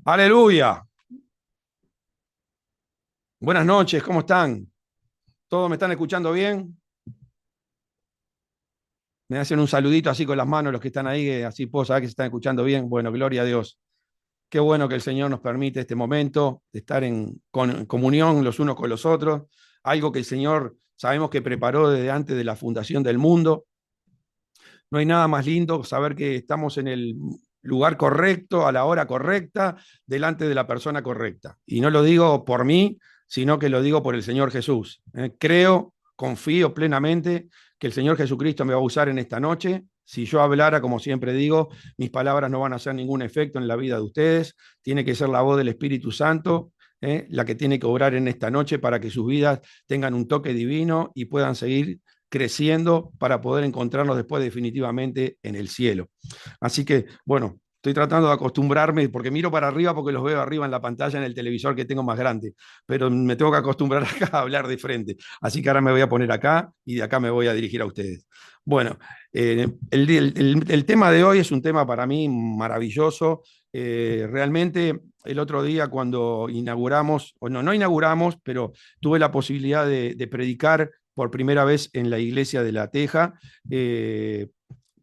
Aleluya. Buenas noches, ¿cómo están? ¿Todos me están escuchando bien? Me hacen un saludito así con las manos los que están ahí, que así puedo saber que se están escuchando bien. Bueno, gloria a Dios. Qué bueno que el Señor nos permite este momento de estar en comunión los unos con los otros, algo que el Señor sabemos que preparó desde antes de la fundación del mundo. No hay nada más lindo saber que estamos en el lugar correcto, a la hora correcta, delante de la persona correcta. Y no lo digo por mí, sino que lo digo por el Señor Jesús. Creo, confío plenamente que el Señor Jesucristo me va a usar en esta noche. Si yo hablara, como siempre digo, mis palabras no van a hacer ningún efecto en la vida de ustedes. Tiene que ser la voz del Espíritu Santo, la que tiene que obrar en esta noche para que sus vidas tengan un toque divino y puedan seguir creciendo para poder encontrarnos después definitivamente en el cielo. Así que, bueno, estoy tratando de acostumbrarme, porque miro para arriba porque los veo arriba en la pantalla en el televisor que tengo más grande, pero me tengo que acostumbrar acá a hablar de frente. Así que ahora me voy a poner acá y de acá me voy a dirigir a ustedes. Bueno, el tema de hoy es un tema para mí maravilloso. Realmente el otro día cuando inauguramos, o no inauguramos, pero tuve la posibilidad de predicar por primera vez en la iglesia de La Teja, eh,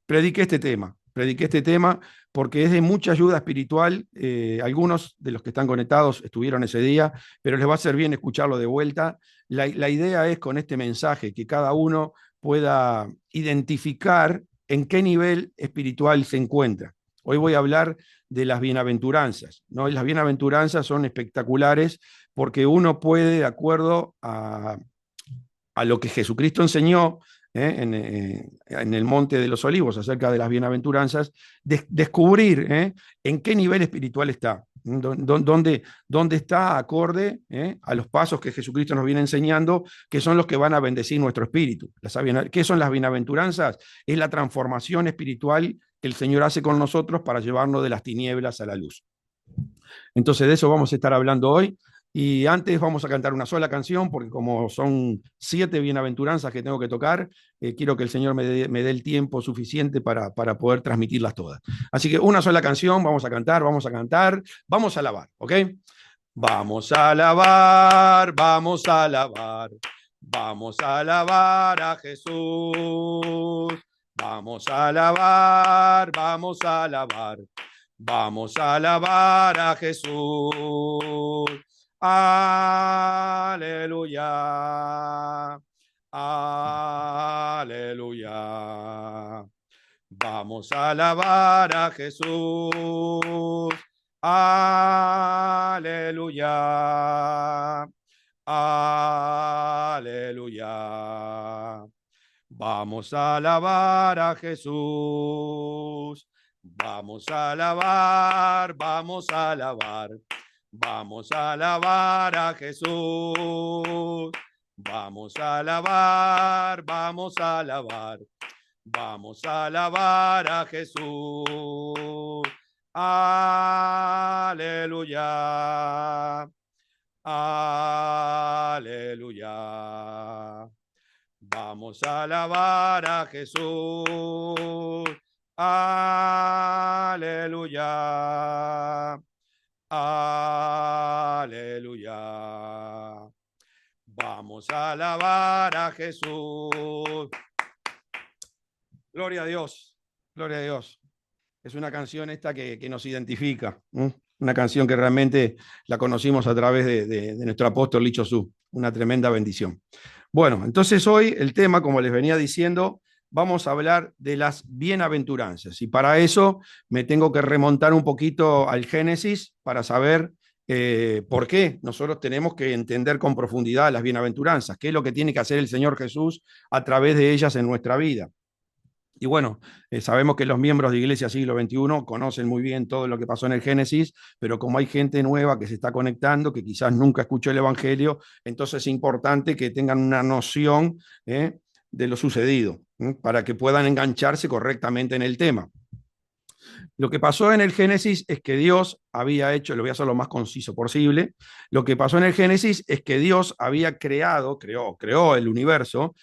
prediqué este tema porque es de mucha ayuda espiritual. Algunos de los que están conectados estuvieron ese día, pero les va a ser bien escucharlo de vuelta. La idea es con este mensaje que cada uno pueda identificar en qué nivel espiritual se encuentra. Hoy voy a hablar de las bienaventuranzas, ¿no? Y las bienaventuranzas son espectaculares porque uno puede, de acuerdo a lo que Jesucristo enseñó en el Monte de los Olivos acerca de las bienaventuranzas, descubrir en qué nivel espiritual está, dónde está acorde a los pasos que Jesucristo nos viene enseñando, que son los que van a bendecir nuestro espíritu. ¿Qué son las bienaventuranzas? Es la transformación espiritual que el Señor hace con nosotros para llevarnos de las tinieblas a la luz. Entonces de eso vamos a estar hablando hoy. Y antes vamos a cantar una sola canción, porque como son 7 bienaventuranzas que tengo que tocar, quiero que el Señor me dé el tiempo suficiente para poder transmitirlas todas. Así que una sola canción, vamos a alabar, ¿ok? Vamos a alabar, vamos a alabar, vamos a alabar a Jesús. Vamos a alabar, vamos a alabar. Vamos a alabar a Jesús. Aleluya. Aleluya. Vamos a alabar a Jesús. Aleluya. Aleluya. Vamos a alabar a Jesús. Vamos a alabar, vamos a alabar. Vamos a alabar a Jesús. Vamos a alabar, vamos a alabar. Vamos a alabar a Jesús. Aleluya. Aleluya. Vamos a alabar a Jesús. Aleluya. Aleluya. Vamos a alabar a Jesús. Gloria a Dios. Gloria a Dios. Es una canción esta que nos identifica. Una canción que realmente la conocimos a través de nuestro apóstol Licho Su. Una tremenda bendición. Bueno, entonces hoy el tema, como les venía diciendo, vamos a hablar de las bienaventuranzas. Y para eso me tengo que remontar un poquito al Génesis para saber por qué nosotros tenemos que entender con profundidad las bienaventuranzas, qué es lo que tiene que hacer el Señor Jesús a través de ellas en nuestra vida. Y bueno, sabemos que los miembros de Iglesia Siglo XXI conocen muy bien todo lo que pasó en el Génesis, pero como hay gente nueva que se está conectando, que quizás nunca escuchó el Evangelio, entonces es importante que tengan una noción de lo sucedido, para que puedan engancharse correctamente en el tema. Lo que pasó en el Génesis es que Dios había hecho, lo voy a hacer lo más conciso posible, lo que pasó en el Génesis es que Dios había creó el universo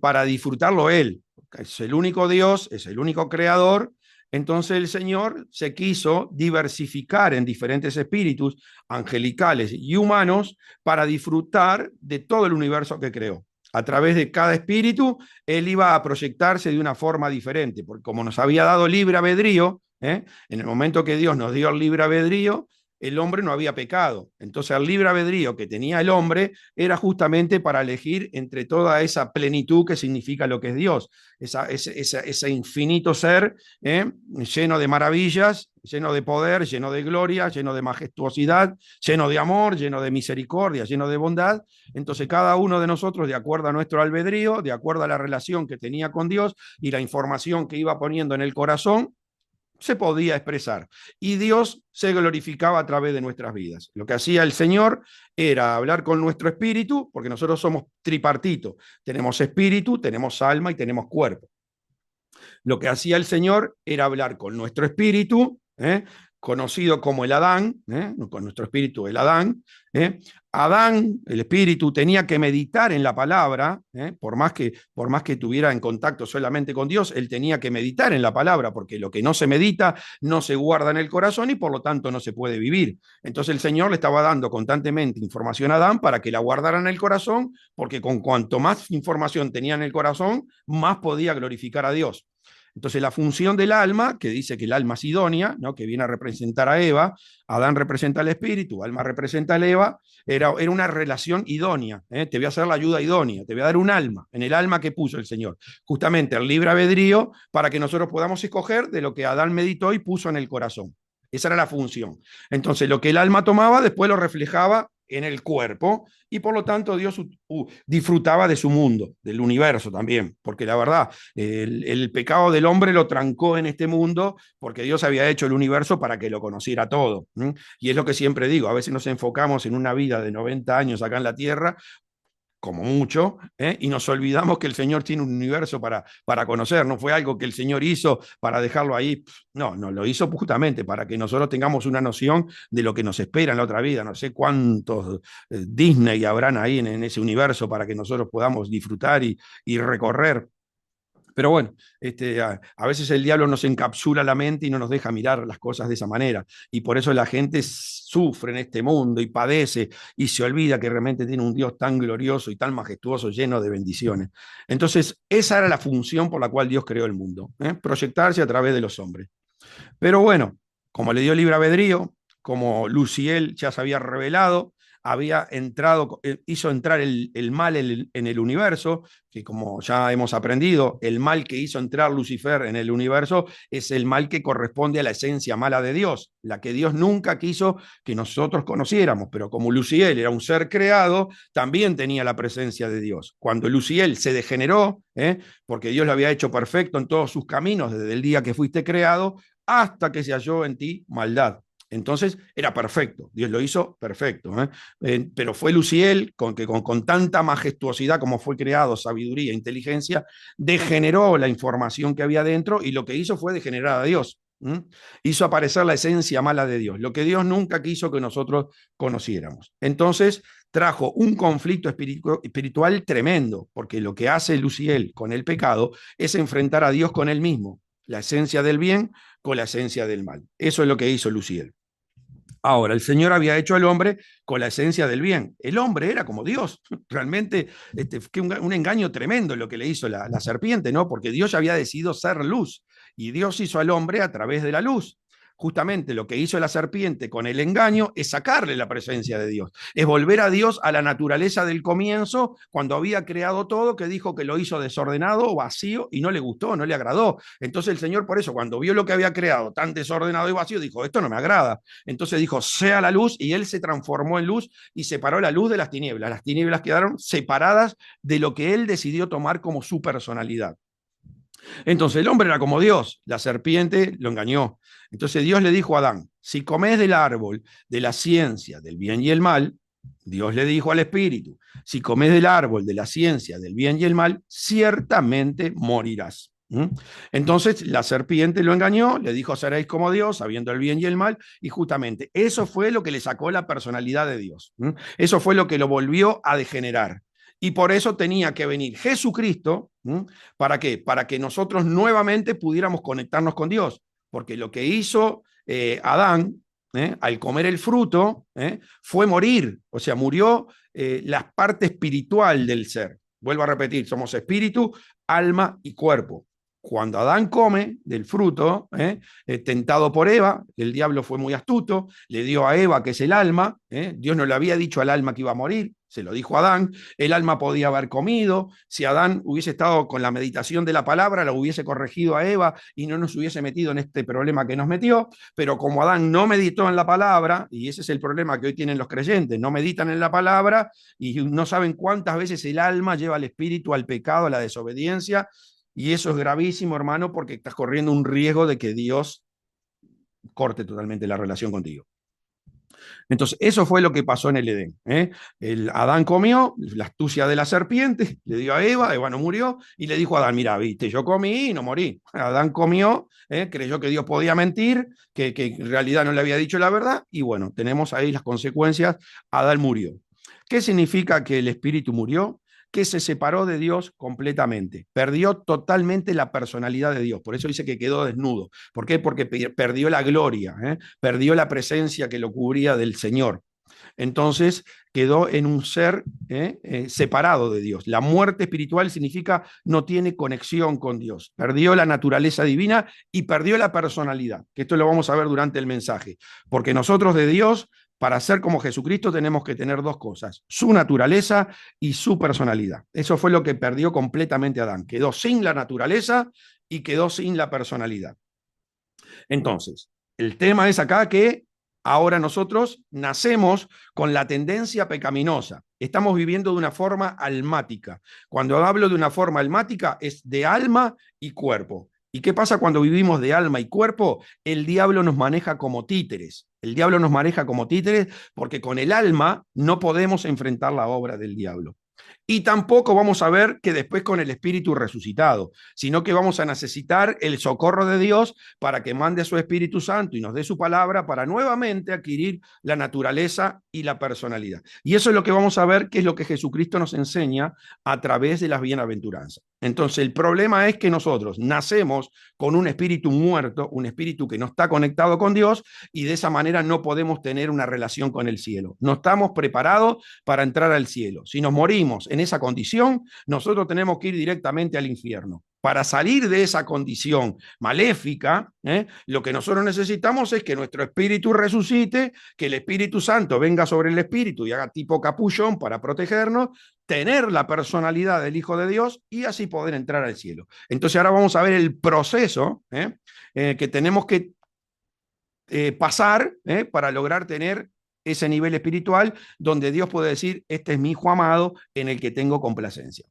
para disfrutarlo Él. Es el único Dios, es el único creador, Entonces el Señor se quiso diversificar en diferentes espíritus angelicales y humanos para disfrutar de todo el universo que creó. A través de cada espíritu, Él iba a proyectarse de una forma diferente, porque como nos había dado libre albedrío, en el momento que Dios nos dio el libre albedrío, el hombre no había pecado. Entonces el libre albedrío que tenía el hombre era justamente para elegir entre toda esa plenitud que significa lo que es Dios, ese infinito ser lleno de maravillas, lleno de poder, lleno de gloria, lleno de majestuosidad, lleno de amor, lleno de misericordia, lleno de bondad. Entonces cada uno de nosotros, de acuerdo a nuestro albedrío, de acuerdo a la relación que tenía con Dios y la información que iba poniendo en el corazón, se podía expresar. Y Dios se glorificaba a través de nuestras vidas. Lo que hacía el Señor era hablar con nuestro espíritu, porque nosotros somos tripartito. Tenemos espíritu, tenemos alma y tenemos cuerpo. Lo que hacía el Señor era hablar con nuestro espíritu, conocido como el Adán, con nuestro espíritu el Adán. Adán, el espíritu, tenía que meditar en la palabra, por más que tuviera en contacto solamente con Dios, él tenía que meditar en la palabra, porque lo que no se medita no se guarda en el corazón y por lo tanto no se puede vivir. Entonces el Señor le estaba dando constantemente información a Adán para que la guardara en el corazón, porque con cuanto más información tenía en el corazón, más podía glorificar a Dios. Entonces la función del alma, que dice que el alma es idónea, ¿no? Que viene a representar a Eva, Adán representa al espíritu, alma representa al Eva, era una relación idónea, te voy a hacer la ayuda idónea, te voy a dar un alma, en el alma que puso el Señor, justamente el libre albedrío para que nosotros podamos escoger de lo que Adán meditó y puso en el corazón. Esa era la función. Entonces lo que el alma tomaba después lo reflejaba en el cuerpo y por lo tanto Dios disfrutaba de su mundo, del universo también, porque la verdad, el pecado del hombre lo trancó en este mundo porque Dios había hecho el universo para que lo conociera todo. Y es lo que siempre digo, a veces nos enfocamos en una vida de 90 años acá en la Tierra, como mucho, y nos olvidamos que el Señor tiene un universo para conocer, no fue algo que el Señor hizo para dejarlo ahí, no, lo hizo justamente para que nosotros tengamos una noción de lo que nos espera en la otra vida, no sé cuántos Disney habrán ahí en ese universo para que nosotros podamos disfrutar y recorrer. Pero bueno, a veces el diablo nos encapsula la mente y no nos deja mirar las cosas de esa manera. Y por eso la gente sufre en este mundo y padece y se olvida que realmente tiene un Dios tan glorioso y tan majestuoso, lleno de bendiciones. Entonces, esa era la función por la cual Dios creó el mundo, proyectarse a través de los hombres. Pero bueno, como le dio libre albedrío, como Luciel ya se había revelado, había entrado, hizo entrar el mal en el universo, que como ya hemos aprendido, el mal que hizo entrar Lucifer en el universo es el mal que corresponde a la esencia mala de Dios, la que Dios nunca quiso que nosotros conociéramos, pero como Luciel era un ser creado, también tenía la presencia de Dios. Cuando Luciel se degeneró, porque Dios lo había hecho perfecto en todos sus caminos desde el día que fuiste creado, hasta que se halló en ti maldad. Entonces era perfecto, Dios lo hizo perfecto. Pero fue Luciel que con tanta majestuosidad como fue creado, sabiduría, inteligencia, degeneró la información que había dentro y lo que hizo fue degenerar a Dios. Hizo aparecer la esencia mala de Dios, lo que Dios nunca quiso que nosotros conociéramos. Entonces trajo un conflicto espiritual tremendo, porque lo que hace Luciel con el pecado es enfrentar a Dios con él mismo, la esencia del bien con la esencia del mal. Eso es lo que hizo Luciel. Ahora, el Señor había hecho al hombre con la esencia del bien. El hombre era como Dios. Realmente un engaño tremendo lo que le hizo la serpiente, ¿no? Porque Dios ya había decidido ser luz y Dios hizo al hombre a través de la luz. Justamente lo que hizo la serpiente con el engaño es sacarle la presencia de Dios, es volver a Dios a la naturaleza del comienzo, cuando había creado todo, que dijo que lo hizo desordenado, vacío, y no le gustó, no le agradó. Entonces el Señor, por eso, cuando vio lo que había creado tan desordenado y vacío, dijo, esto no me agrada. Entonces dijo, sea la luz, y él se transformó en luz y separó la luz de las tinieblas. Las tinieblas quedaron separadas de lo que él decidió tomar como su personalidad. Entonces el hombre era como Dios, la serpiente lo engañó. Entonces Dios le dijo a Adán, si comes del árbol de la ciencia del bien y el mal, Dios le dijo al espíritu, si comes del árbol de la ciencia del bien y el mal, ciertamente morirás. Entonces la serpiente lo engañó, le dijo, seréis como Dios, sabiendo el bien y el mal, y justamente eso fue lo que le sacó la personalidad de Dios. Eso fue lo que lo volvió a degenerar. Y por eso tenía que venir Jesucristo. ¿Para qué? Para que nosotros nuevamente pudiéramos conectarnos con Dios. porque lo que hizo Adán, al comer el fruto, fue morir, o sea, murió la parte espiritual del ser. Vuelvo a repetir, somos espíritu, alma y cuerpo. Cuando Adán come del fruto, tentado por Eva, el diablo fue muy astuto, le dio a Eva, que es el alma, Dios no le había dicho al alma que iba a morir, se lo dijo a Adán, el alma podía haber comido, si Adán hubiese estado con la meditación de la palabra, lo hubiese corregido a Eva y no nos hubiese metido en este problema que nos metió, pero como Adán no meditó en la palabra, y ese es el problema que hoy tienen los creyentes, no meditan en la palabra y no saben cuántas veces el alma lleva al espíritu al pecado, a la desobediencia, y eso es gravísimo, hermano, porque estás corriendo un riesgo de que Dios corte totalmente la relación contigo. Entonces, eso fue lo que pasó en el Edén. El Adán comió la astucia de la serpiente, le dio a Eva, Eva no murió, y le dijo a Adán, mira, viste, yo comí y no morí. Adán comió, creyó que Dios podía mentir, que en realidad no le había dicho la verdad, y bueno, tenemos ahí las consecuencias, Adán murió. ¿Qué significa que el espíritu murió? Que se separó de Dios completamente, perdió totalmente la personalidad de Dios, por eso dice que quedó desnudo. ¿Por qué? Porque perdió la gloria, perdió la presencia que lo cubría del Señor. Entonces quedó en un ser separado de Dios. La muerte espiritual significa no tiene conexión con Dios. Perdió la naturaleza divina y perdió la personalidad, que esto lo vamos a ver durante el mensaje, porque nosotros de Dios, para ser como Jesucristo, tenemos que tener dos cosas, su naturaleza y su personalidad. Eso fue lo que perdió completamente Adán. Quedó sin la naturaleza y quedó sin la personalidad. Entonces, el tema es acá que ahora nosotros nacemos con la tendencia pecaminosa. Estamos viviendo de una forma almática. Cuando hablo de una forma almática es de alma y cuerpo. ¿Y qué pasa cuando vivimos de alma y cuerpo? El diablo nos maneja como títeres. El diablo nos maneja como títeres porque con el alma no podemos enfrentar la obra del diablo. Y tampoco vamos a ver que después con el Espíritu resucitado, sino que vamos a necesitar el socorro de Dios para que mande a su Espíritu Santo y nos dé su palabra para nuevamente adquirir la naturaleza y la personalidad. Y eso es lo que vamos a ver, que es lo que Jesucristo nos enseña a través de las bienaventuranzas. Entonces, el problema es que nosotros nacemos con un espíritu muerto, un espíritu que no está conectado con Dios, y de esa manera no podemos tener una relación con el cielo. No estamos preparados para entrar al cielo. Si nos morimos en esa condición, nosotros tenemos que ir directamente al infierno. Para salir de esa condición maléfica, lo que nosotros necesitamos es que nuestro espíritu resucite, que el Espíritu Santo venga sobre el espíritu y haga tipo capullón para protegernos, tener la personalidad del Hijo de Dios y así poder entrar al cielo. Entonces ahora vamos a ver el proceso que tenemos que pasar para lograr tener ese nivel espiritual donde Dios puede decir, este es mi hijo amado en el que tengo complacencia.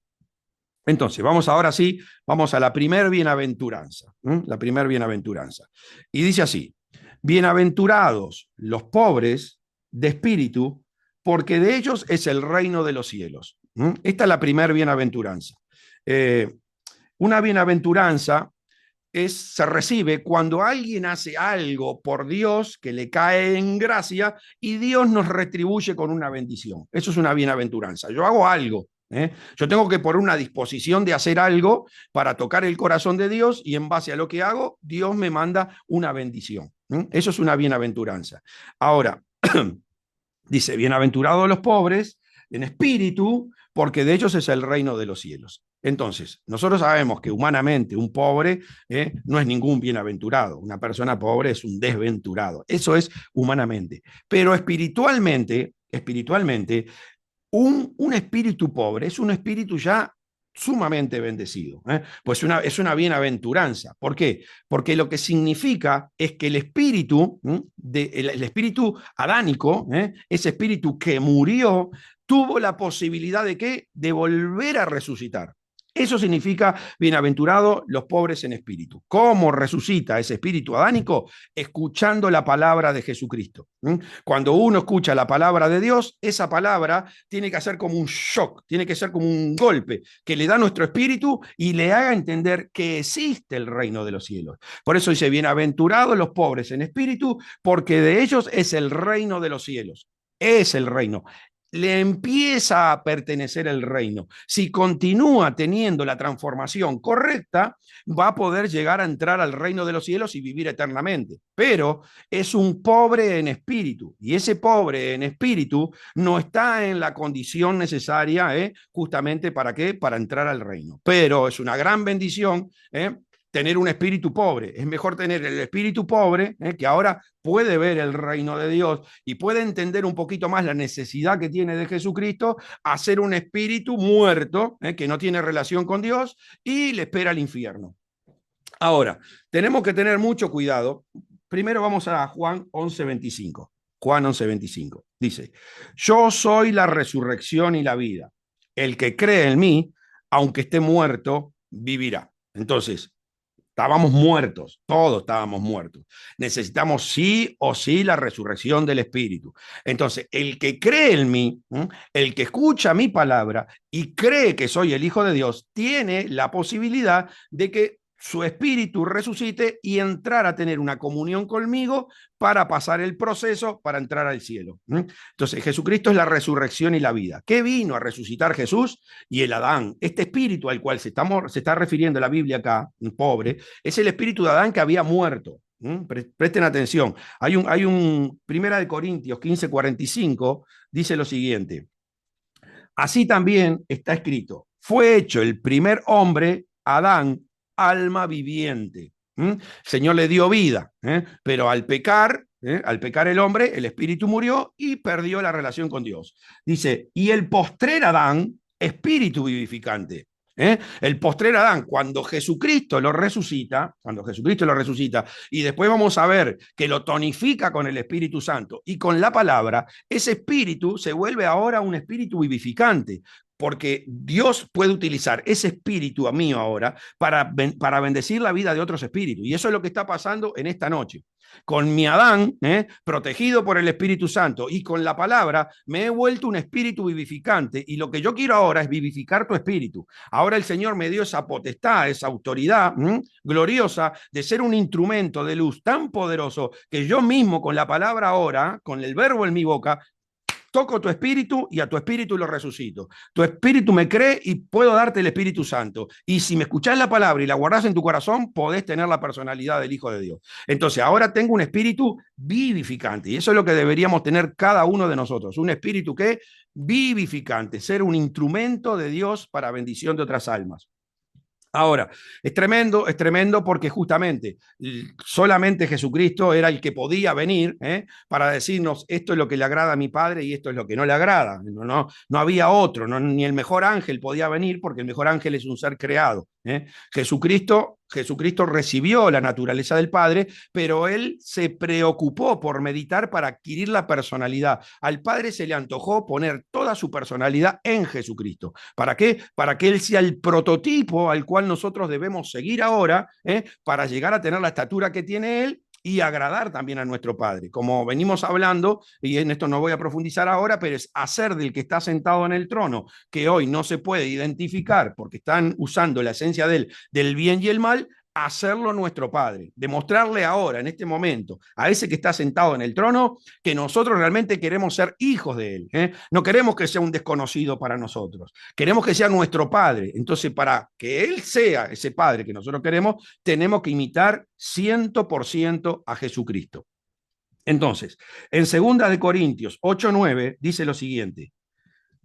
Entonces, vamos ahora sí, vamos a la primer bienaventuranza, la primer bienaventuranza. Y dice así, bienaventurados los pobres de espíritu, porque de ellos es el reino de los cielos. Esta es la primer bienaventuranza. Una bienaventuranza se recibe cuando alguien hace algo por Dios que le cae en gracia y Dios nos retribuye con una bendición. Eso es una bienaventuranza. Yo hago algo. Yo tengo que poner una disposición de hacer algo para tocar el corazón de Dios y en base a lo que hago, Dios me manda una bendición. Eso es una bienaventuranza. Ahora, dice, bienaventurados los pobres en espíritu, porque de ellos es el reino de los cielos. Entonces, nosotros sabemos que humanamente un pobre no es ningún bienaventurado. Una persona pobre es un desventurado. Eso es humanamente. Pero espiritualmente, un espíritu pobre es un espíritu ya sumamente bendecido, pues es una bienaventuranza. ¿Por qué? Porque lo que significa es que el espíritu, el espíritu adánico, ese espíritu que murió, tuvo la posibilidad de ¿qué? De volver a resucitar. Eso significa bienaventurados los pobres en espíritu. ¿Cómo resucita ese espíritu adánico? Escuchando la palabra de Jesucristo. Cuando uno escucha la palabra de Dios, esa palabra tiene que hacer como un shock, tiene que ser como un golpe que le da a nuestro espíritu y le haga entender que existe el reino de los cielos. Por eso dice, bienaventurados los pobres en espíritu, porque de ellos es el reino de los cielos. Es el reino. le empieza a pertenecer el reino. Si continúa teniendo la transformación correcta, va a poder llegar a entrar al reino de los cielos y vivir eternamente. Pero es un pobre en espíritu, y ese pobre en espíritu no está en la condición necesaria, justamente ¿para qué? Para entrar al reino. Pero es una gran bendición, tener un espíritu pobre. Es mejor tener el espíritu pobre, que ahora puede ver el reino de Dios y puede entender un poquito más la necesidad que tiene de Jesucristo, a ser un espíritu muerto, que no tiene relación con Dios y le espera el infierno. Ahora, tenemos que tener mucho cuidado. Primero vamos a Juan 11:25. Juan 11:25. Dice, yo soy la resurrección y la vida. El que cree en mí, aunque esté muerto, vivirá. Entonces, estábamos muertos, todos estábamos muertos. Necesitamos sí o sí la resurrección del Espíritu. Entonces, el que cree en mí, el que escucha mi palabra y cree que soy el Hijo de Dios, tiene la posibilidad de que su espíritu resucite y entrar a tener una comunión conmigo para pasar el proceso para entrar al cielo. Entonces, Jesucristo es la resurrección y la vida. ¿Qué vino a resucitar Jesús? Y el Adán. Este espíritu al cual se está refiriendo la Biblia acá, pobre, es el espíritu de Adán que había muerto. Presten atención. Hay un Primera de Corintios 15:45, dice lo siguiente. Así también está escrito, fue hecho el primer hombre, Adán, alma viviente. El Señor le dio vida, pero al pecar el hombre, el espíritu murió y perdió la relación con Dios. Dice, y el postrer Adán, espíritu vivificante. El postrer Adán, cuando Jesucristo lo resucita, y después vamos a ver que lo tonifica con el Espíritu Santo y con la palabra, ese espíritu se vuelve ahora un espíritu vivificante, porque Dios puede utilizar ese espíritu a mí ahora para bendecir la vida de otros espíritus. Y eso es lo que está pasando en esta noche. Con mi Adán, protegido por el Espíritu Santo y con la palabra, me he vuelto un espíritu vivificante, y lo que yo quiero ahora es vivificar tu espíritu. Ahora el Señor me dio esa potestad, esa autoridad gloriosa de ser un instrumento de luz tan poderoso que yo mismo con la palabra ahora, con el verbo en mi boca, toco tu espíritu y a tu espíritu lo resucito. Tu espíritu me cree y puedo darte el Espíritu Santo. Y si me escuchás la palabra y la guardás en tu corazón, podés tener la personalidad del Hijo de Dios. Entonces, ahora tengo un espíritu vivificante. Y eso es lo que deberíamos tener cada uno de nosotros. Un espíritu que vivificante, ser un instrumento de Dios para bendición de otras almas. Ahora, es tremendo porque justamente solamente Jesucristo era el que podía venir para decirnos esto es lo que le agrada a mi Padre y esto es lo que no le agrada. No había otro, ni el mejor ángel podía venir porque el mejor ángel es un ser creado. Jesucristo recibió la naturaleza del Padre, pero él se preocupó por meditar para adquirir la personalidad. Al Padre se le antojó poner toda su personalidad en Jesucristo. ¿Para qué? Para que él sea el prototipo al cual nosotros debemos seguir ahora, para llegar a tener la estatura que tiene él y agradar también a nuestro Padre. Como venimos hablando, y en esto no voy a profundizar ahora, pero es hacer del que está sentado en el trono, que hoy no se puede identificar porque están usando la esencia del bien y el mal, hacerlo nuestro Padre, demostrarle ahora, en este momento, a ese que está sentado en el trono, que nosotros realmente queremos ser hijos de él. No queremos que sea un desconocido para nosotros, queremos que sea nuestro Padre. Entonces, para que él sea ese Padre que nosotros queremos, tenemos que imitar 100% a Jesucristo. Entonces, en 2 Corintios 8:9 dice lo siguiente,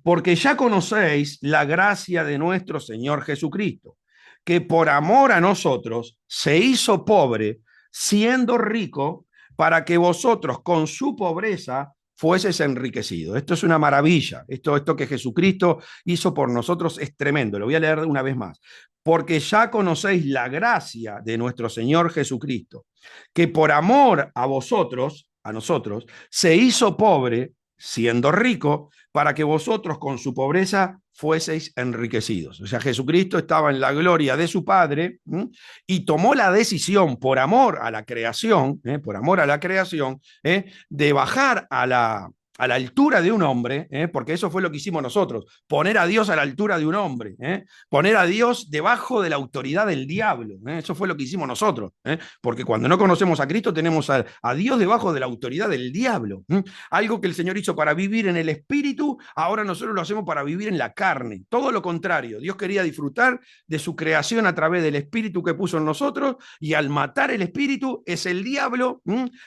porque ya conocéis la gracia de nuestro Señor Jesucristo, que por amor a nosotros se hizo pobre, siendo rico, para que vosotros con su pobreza fueses enriquecidos. Esto es una maravilla. Esto que Jesucristo hizo por nosotros es tremendo. Lo voy a leer una vez más. Porque ya conocéis la gracia de nuestro Señor Jesucristo, que por amor a vosotros, a nosotros, se hizo pobre, siendo rico, para que vosotros con su pobreza fueseis enriquecidos. O sea, Jesucristo estaba en la gloria de su Padre y tomó la decisión por amor a la creación, de bajar a a la altura de un hombre, porque eso fue lo que hicimos nosotros, poner a Dios a la altura de un hombre, poner a Dios debajo de la autoridad del diablo, eso fue lo que hicimos nosotros, porque cuando no conocemos a Cristo tenemos a Dios debajo de la autoridad del diablo, algo que el Señor hizo para vivir en el espíritu, ahora nosotros lo hacemos para vivir en la carne, todo lo contrario, Dios quería disfrutar de su creación a través del espíritu que puso en nosotros, y al matar el espíritu es el diablo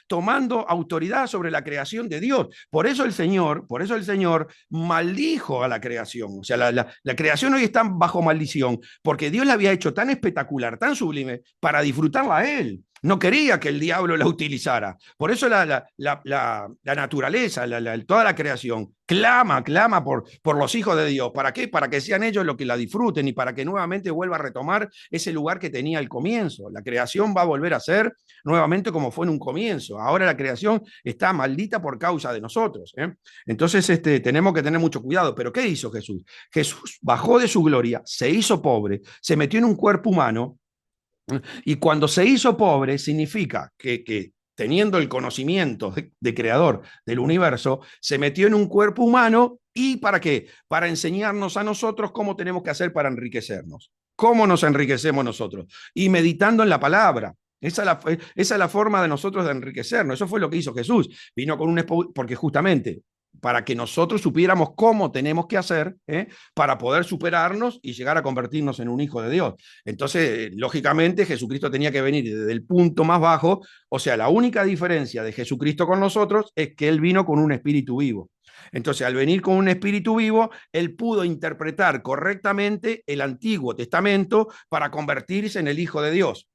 tomando autoridad sobre la creación de Dios. Por eso el Señor maldijo a la creación. O sea, la creación hoy está bajo maldición, porque Dios la había hecho tan espectacular, tan sublime, para disfrutarla a Él. No quería que el diablo la utilizara. Por eso la naturaleza, toda la creación, clama por los hijos de Dios. ¿Para qué? Para que sean ellos los que la disfruten y para que nuevamente vuelva a retomar ese lugar que tenía al comienzo. La creación va a volver a ser nuevamente como fue en un comienzo. Ahora la creación está maldita por causa de nosotros. Entonces tenemos que tener mucho cuidado. ¿Pero qué hizo Jesús? Jesús bajó de su gloria, se hizo pobre, se metió en un cuerpo humano, y cuando se hizo pobre significa que teniendo el conocimiento de creador del universo, se metió en un cuerpo humano. ¿Y para qué? Para enseñarnos a nosotros cómo tenemos que hacer para enriquecernos. ¿Cómo nos enriquecemos nosotros? Y meditando en la palabra. Esa es la forma de nosotros de enriquecernos. Eso fue lo que hizo Jesús. Vino con porque justamente para que nosotros supiéramos cómo tenemos que hacer para poder superarnos y llegar a convertirnos en un hijo de Dios. Entonces, lógicamente, Jesucristo tenía que venir desde el punto más bajo. O sea, la única diferencia de Jesucristo con nosotros es que Él vino con un espíritu vivo. Entonces, al venir con un espíritu vivo, Él pudo interpretar correctamente el Antiguo Testamento para convertirse en el Hijo de Dios.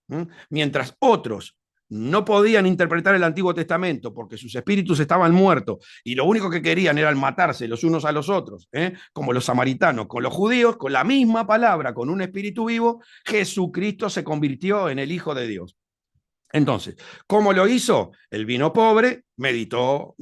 Mientras otros no podían interpretar el Antiguo Testamento porque sus espíritus estaban muertos y lo único que querían era matarse los unos a los otros, como los samaritanos, con los judíos, con la misma palabra, con un espíritu vivo, Jesucristo se convirtió en el Hijo de Dios. Entonces, ¿cómo lo hizo? Él vino pobre, meditó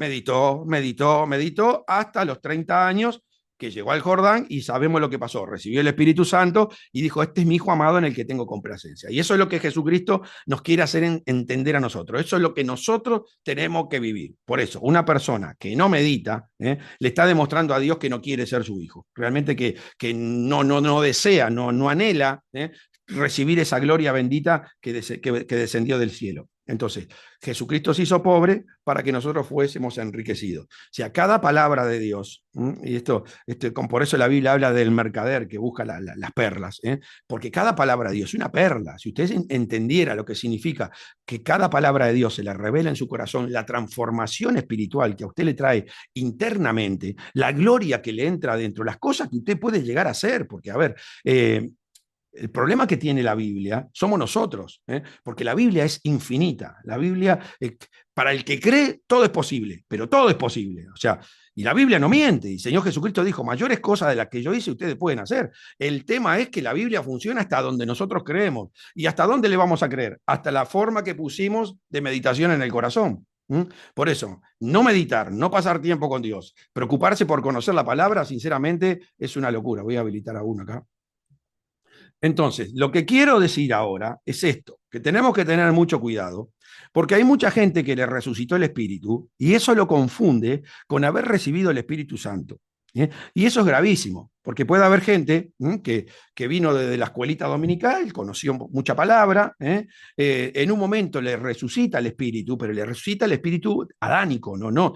hasta los 30 años, que llegó al Jordán y sabemos lo que pasó. Recibió el Espíritu Santo y dijo, este es mi Hijo amado en el que tengo complacencia. Y eso es lo que Jesucristo nos quiere hacer entender a nosotros. Eso es lo que nosotros tenemos que vivir. Por eso, una persona que no medita, le está demostrando a Dios que no quiere ser su hijo. Realmente que no desea, no anhela recibir esa gloria bendita que descendió del cielo. Entonces, Jesucristo se hizo pobre para que nosotros fuésemos enriquecidos. O sea, cada palabra de Dios, y por eso la Biblia habla del mercader que busca las perlas, porque cada palabra de Dios es una perla. Si usted entendiera lo que significa que cada palabra de Dios se le revela en su corazón, la transformación espiritual que a usted le trae internamente, la gloria que le entra adentro, las cosas que usted puede llegar a hacer, porque, a ver, el problema que tiene la Biblia somos nosotros, porque la Biblia es infinita. La Biblia, para el que cree, todo es posible, pero todo es posible. O sea, y la Biblia no miente. Y el Señor Jesucristo dijo, mayores cosas de las que yo hice, ustedes pueden hacer. El tema es que la Biblia funciona hasta donde nosotros creemos. ¿Y hasta dónde le vamos a creer? Hasta la forma que pusimos de meditación en el corazón. Por eso, no meditar, no pasar tiempo con Dios, preocuparse por conocer la palabra, sinceramente, es una locura. Voy a habilitar a uno acá. Entonces, lo que quiero decir ahora es esto, que tenemos que tener mucho cuidado, porque hay mucha gente que le resucitó el Espíritu y eso lo confunde con haber recibido el Espíritu Santo. Y eso es gravísimo, porque puede haber gente que vino desde la escuelita dominical, conoció mucha palabra, en un momento le resucita el Espíritu, pero le resucita el Espíritu adánico, no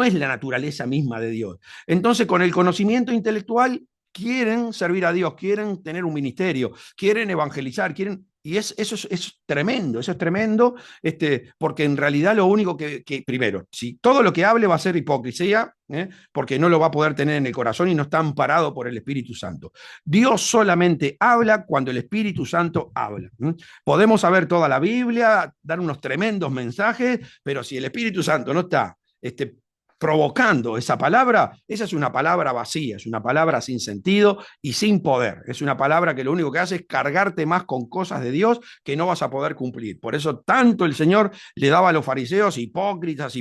es la naturaleza misma de Dios. Entonces, con el conocimiento intelectual quieren servir a Dios, quieren tener un ministerio, quieren evangelizar, y eso es tremendo, porque en realidad lo único primero, si todo lo que hable va a ser hipocresía, porque no lo va a poder tener en el corazón y no está amparado por el Espíritu Santo. Dios solamente habla cuando el Espíritu Santo habla. Podemos saber toda la Biblia, dar unos tremendos mensajes, pero si el Espíritu Santo no está provocando esa palabra, esa es una palabra vacía, es una palabra sin sentido y sin poder. Es una palabra que lo único que hace es cargarte más con cosas de Dios que no vas a poder cumplir. Por eso tanto el Señor le daba a los fariseos hipócritas,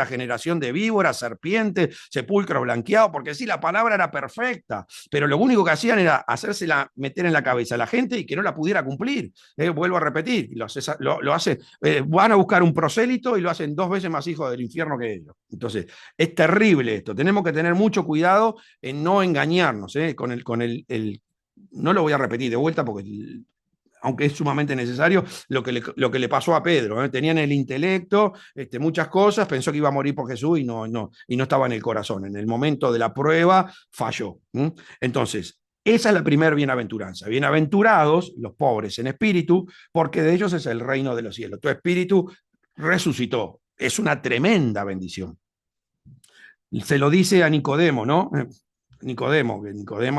generación de víboras, serpientes, sepulcro blanqueado, porque sí, la palabra era perfecta, pero lo único que hacían era hacérsela meter en la cabeza a la gente y que no la pudiera cumplir. Vuelvo a repetir, van a buscar un prosélito y lo hacen 2 veces más hijo del infierno que ellos. Entonces, Es terrible esto. Tenemos que tener mucho cuidado en no engañarnos, no lo voy a repetir de vuelta porque aunque es sumamente necesario, lo que le pasó a Pedro. Tenían el intelecto, muchas cosas, pensó que iba a morir por Jesús y no estaba en el corazón. En el momento de la prueba falló. Entonces, esa es la primera bienaventuranza. Bienaventurados los pobres en espíritu, porque de ellos es el reino de los cielos. Tu espíritu resucitó. Es una tremenda bendición. Se lo dice a Nicodemo, ¿no? Nicodemo,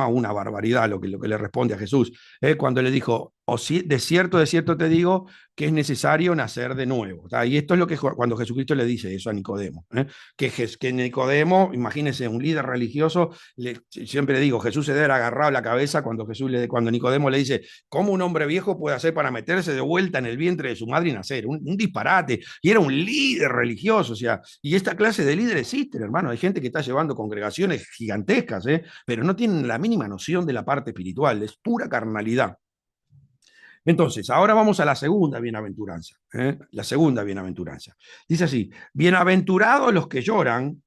una barbaridad lo que le responde a Jesús, cuando le dijo, de cierto te digo que es necesario nacer de nuevo. Y esto es lo que cuando Jesucristo le dice eso a Nicodemo, que Nicodemo, imagínense, un líder religioso, siempre le digo, Jesús se debe haber agarrado la cabeza cuando Nicodemo le dice, ¿cómo un hombre viejo puede hacer para meterse de vuelta en el vientre de su madre y nacer? Un disparate, y era un líder religioso, o sea, y esta clase de líderes existen, hermano, hay gente que está llevando congregaciones gigantescas, pero no tienen la mínima noción de la parte espiritual, es pura carnalidad. Entonces, ahora vamos a la segunda bienaventuranza. La segunda bienaventuranza. Dice así, bienaventurados los que lloran,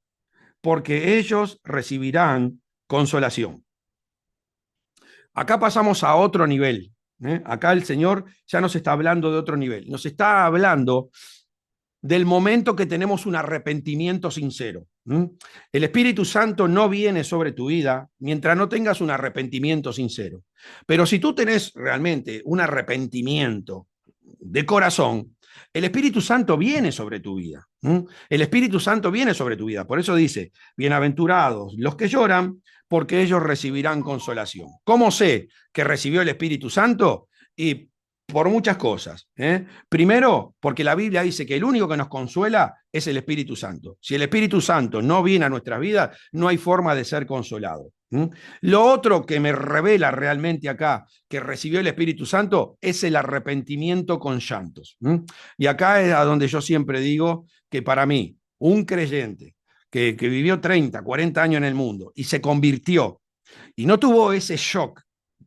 porque ellos recibirán consolación. Acá pasamos a otro nivel. Acá el Señor ya nos está hablando de otro nivel. Nos está hablando del momento que tenemos un arrepentimiento sincero. El Espíritu Santo no viene sobre tu vida mientras no tengas un arrepentimiento sincero. Pero si tú tenés realmente un arrepentimiento de corazón, el Espíritu Santo viene sobre tu vida. El Espíritu Santo viene sobre tu vida. Por eso dice, bienaventurados los que lloran, porque ellos recibirán consolación. ¿Cómo sé que recibió el Espíritu Santo? Y por muchas cosas. Primero, porque la Biblia dice que el único que nos consuela es el Espíritu Santo. Si el Espíritu Santo no viene a nuestras vidas, no hay forma de ser consolado. Lo otro que me revela realmente acá que recibió el Espíritu Santo es el arrepentimiento con llantos. Y acá es a donde yo siempre digo que para mí, un creyente que vivió 30, 40 años en el mundo y se convirtió y no tuvo ese shock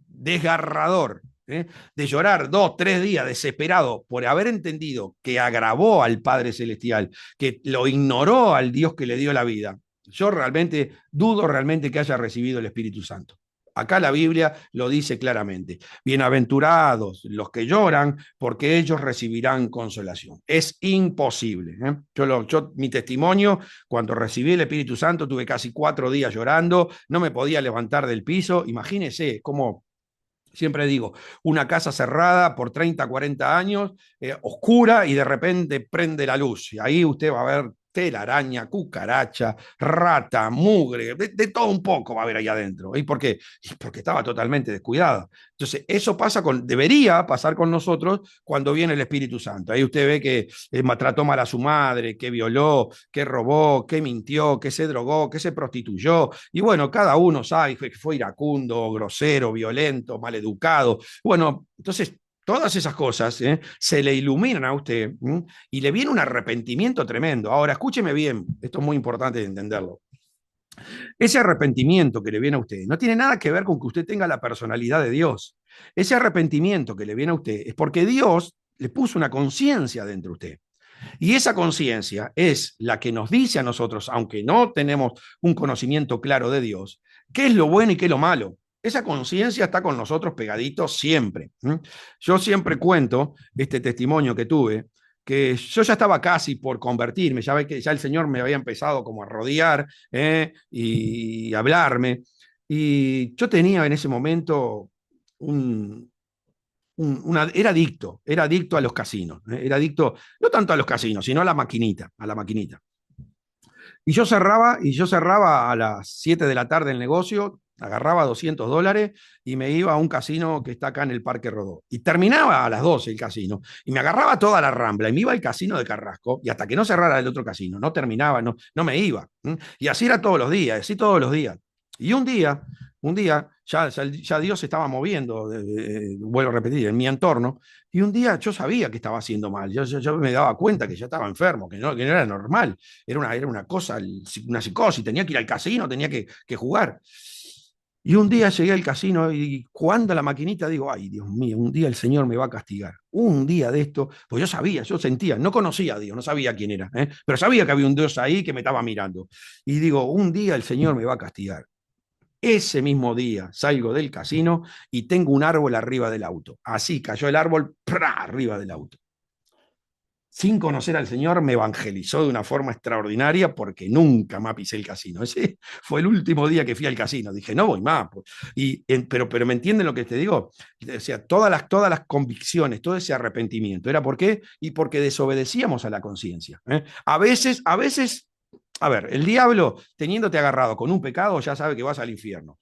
desgarrador, de llorar 2, 3 días desesperado por haber entendido que agravó al Padre Celestial, que lo ignoró al Dios que le dio la vida, yo realmente dudo realmente que haya recibido el Espíritu Santo. Acá la Biblia lo dice claramente. Bienaventurados los que lloran, porque ellos recibirán consolación. Es imposible. Mi testimonio, cuando recibí el Espíritu Santo, tuve casi 4 días llorando, no me podía levantar del piso. Imagínense cómo, siempre digo, una casa cerrada por 30, 40 años, oscura, y de repente prende la luz. Y ahí usted va a ver telaraña, cucaracha, rata, mugre, de todo un poco va a haber ahí adentro. ¿Y por qué? Porque estaba totalmente descuidada. Entonces, eso debería pasar con nosotros cuando viene el Espíritu Santo. Ahí usted ve que trató mal a su madre, que violó, que robó, que mintió, que se drogó, que se prostituyó. Y bueno, cada uno sabe que fue iracundo, grosero, violento, maleducado. Bueno, entonces todas esas cosas se le iluminan a usted y le viene un arrepentimiento tremendo. Ahora, escúcheme bien, esto es muy importante de entenderlo. Ese arrepentimiento que le viene a usted no tiene nada que ver con que usted tenga la personalidad de Dios. Ese arrepentimiento que le viene a usted es porque Dios le puso una conciencia dentro de usted. Y esa conciencia es la que nos dice a nosotros, aunque no tenemos un conocimiento claro de Dios, qué es lo bueno y qué es lo malo. Esa conciencia está con nosotros pegadito siempre. Yo siempre cuento este testimonio que tuve, que yo ya estaba casi por convertirme, ya ve que ya el Señor me había empezado como a rodear y hablarme, y yo tenía en ese momento era adicto a los casinos, era adicto no tanto a los casinos, sino a la maquinita. Y yo cerraba a las 7 de la tarde el negocio, agarraba $200 y me iba a un casino que está acá en el Parque Rodó. Y terminaba a las 12 el casino, y me agarraba toda la Rambla y me iba al casino de Carrasco, y hasta que no cerrara el otro casino, no terminaba, no me iba. Y así era todos los días, así todos los días. Y un día ya Dios se estaba moviendo, vuelvo a repetir, en mi entorno, y un día yo sabía que estaba haciendo mal, yo me daba cuenta que ya estaba enfermo, que no era normal, era una cosa, una psicosis, tenía que ir al casino, tenía que jugar. Y un día llegué al casino y jugando a la maquinita digo, ay, Dios mío, un día el Señor me va a castigar. Un día de esto, pues yo sabía, yo sentía, no conocía a Dios, no sabía quién era, ¿eh? Pero sabía que había un Dios ahí que me estaba mirando. Y digo, un día el Señor me va a castigar. Ese mismo día salgo del casino y tengo un árbol arriba del auto. Así cayó el árbol, ¡prá! Arriba del auto. Sin conocer al Señor, me evangelizó de una forma extraordinaria porque nunca más pisé el casino. Ese fue el último día que fui al casino. Dije, no voy más. Pero ¿me entienden lo que te digo? O sea, todas las convicciones, todo ese arrepentimiento. ¿Era por qué? Y porque desobedecíamos a la conciencia. ¿Eh? A ver, el diablo, teniéndote agarrado con un pecado, ya sabe que vas al infierno.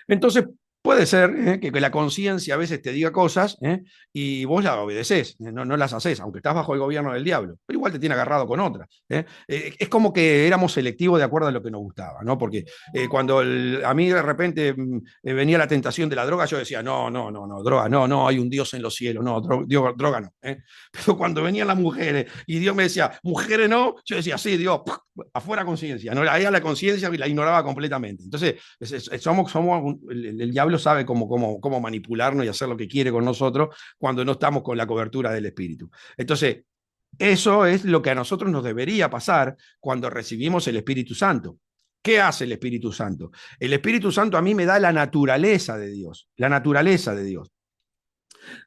Entonces, puede ser que la conciencia a veces te diga cosas y vos la obedeces, no las haces, aunque estás bajo el gobierno del diablo, pero igual te tiene agarrado con otra. Es como que éramos selectivos de acuerdo a lo que nos gustaba, ¿no? Porque cuando a mí de repente venía la tentación de la droga, yo decía, no, no, no, no, droga, no, no, hay un Dios en los cielos, no, droga no. Pero cuando venían las mujeres y Dios me decía, mujeres no, yo decía, sí, Dios, afuera conciencia, ¿no? Ahí a la conciencia la ignoraba completamente. Entonces, el diablo sabe cómo manipularnos y hacer lo que quiere con nosotros cuando no estamos con la cobertura del Espíritu. Entonces, eso es lo que a nosotros nos debería pasar cuando recibimos el Espíritu Santo. ¿Qué hace el Espíritu Santo? El Espíritu Santo a mí me da la naturaleza de Dios, la naturaleza de Dios.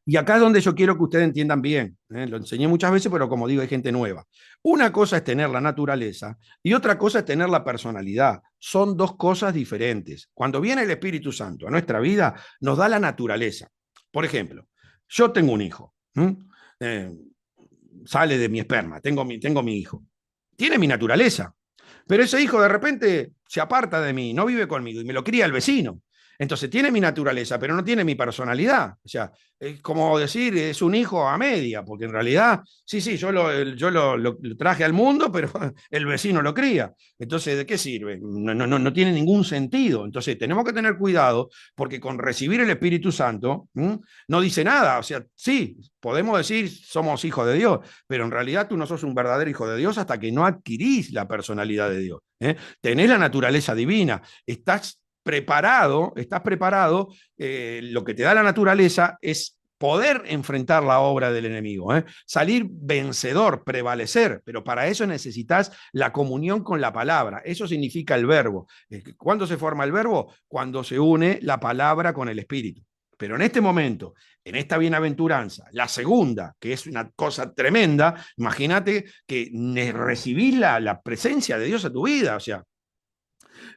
Y acá es donde yo quiero que ustedes entiendan bien. Lo enseñé muchas veces, pero como digo, hay gente nueva. Una cosa es tener la naturaleza y otra cosa es tener la personalidad. Son dos cosas diferentes. Cuando viene el Espíritu Santo a nuestra vida, nos da la naturaleza. Por ejemplo, yo tengo un hijo. Eh, Sale de mi esperma, tengo mi hijo. Tiene mi naturaleza. Pero ese hijo de repente se aparta de mí, no vive conmigo y me lo cría el vecino. Entonces tiene mi naturaleza, pero no tiene mi personalidad. O sea, es como decir, es un hijo a media, porque en realidad, sí, sí, yo lo traje al mundo, pero el vecino lo cría. Entonces, ¿de qué sirve? No tiene ningún sentido. Entonces, tenemos que tener cuidado, porque con recibir el Espíritu Santo, no dice nada. O sea, sí, podemos decir somos hijos de Dios, pero en realidad tú no sos un verdadero hijo de Dios hasta que no adquirís la personalidad de Dios. Tenés la naturaleza divina, estás preparado, lo que te da la naturaleza es poder enfrentar la obra del enemigo, salir vencedor, prevalecer, pero para eso necesitas la comunión con la palabra. Eso significa el verbo. ¿Cuándo se forma el verbo? Cuando se une la palabra con el espíritu. Pero en este momento, en esta bienaventuranza, la segunda, que es una cosa tremenda, imagínate que recibís la presencia de Dios a tu vida, o sea,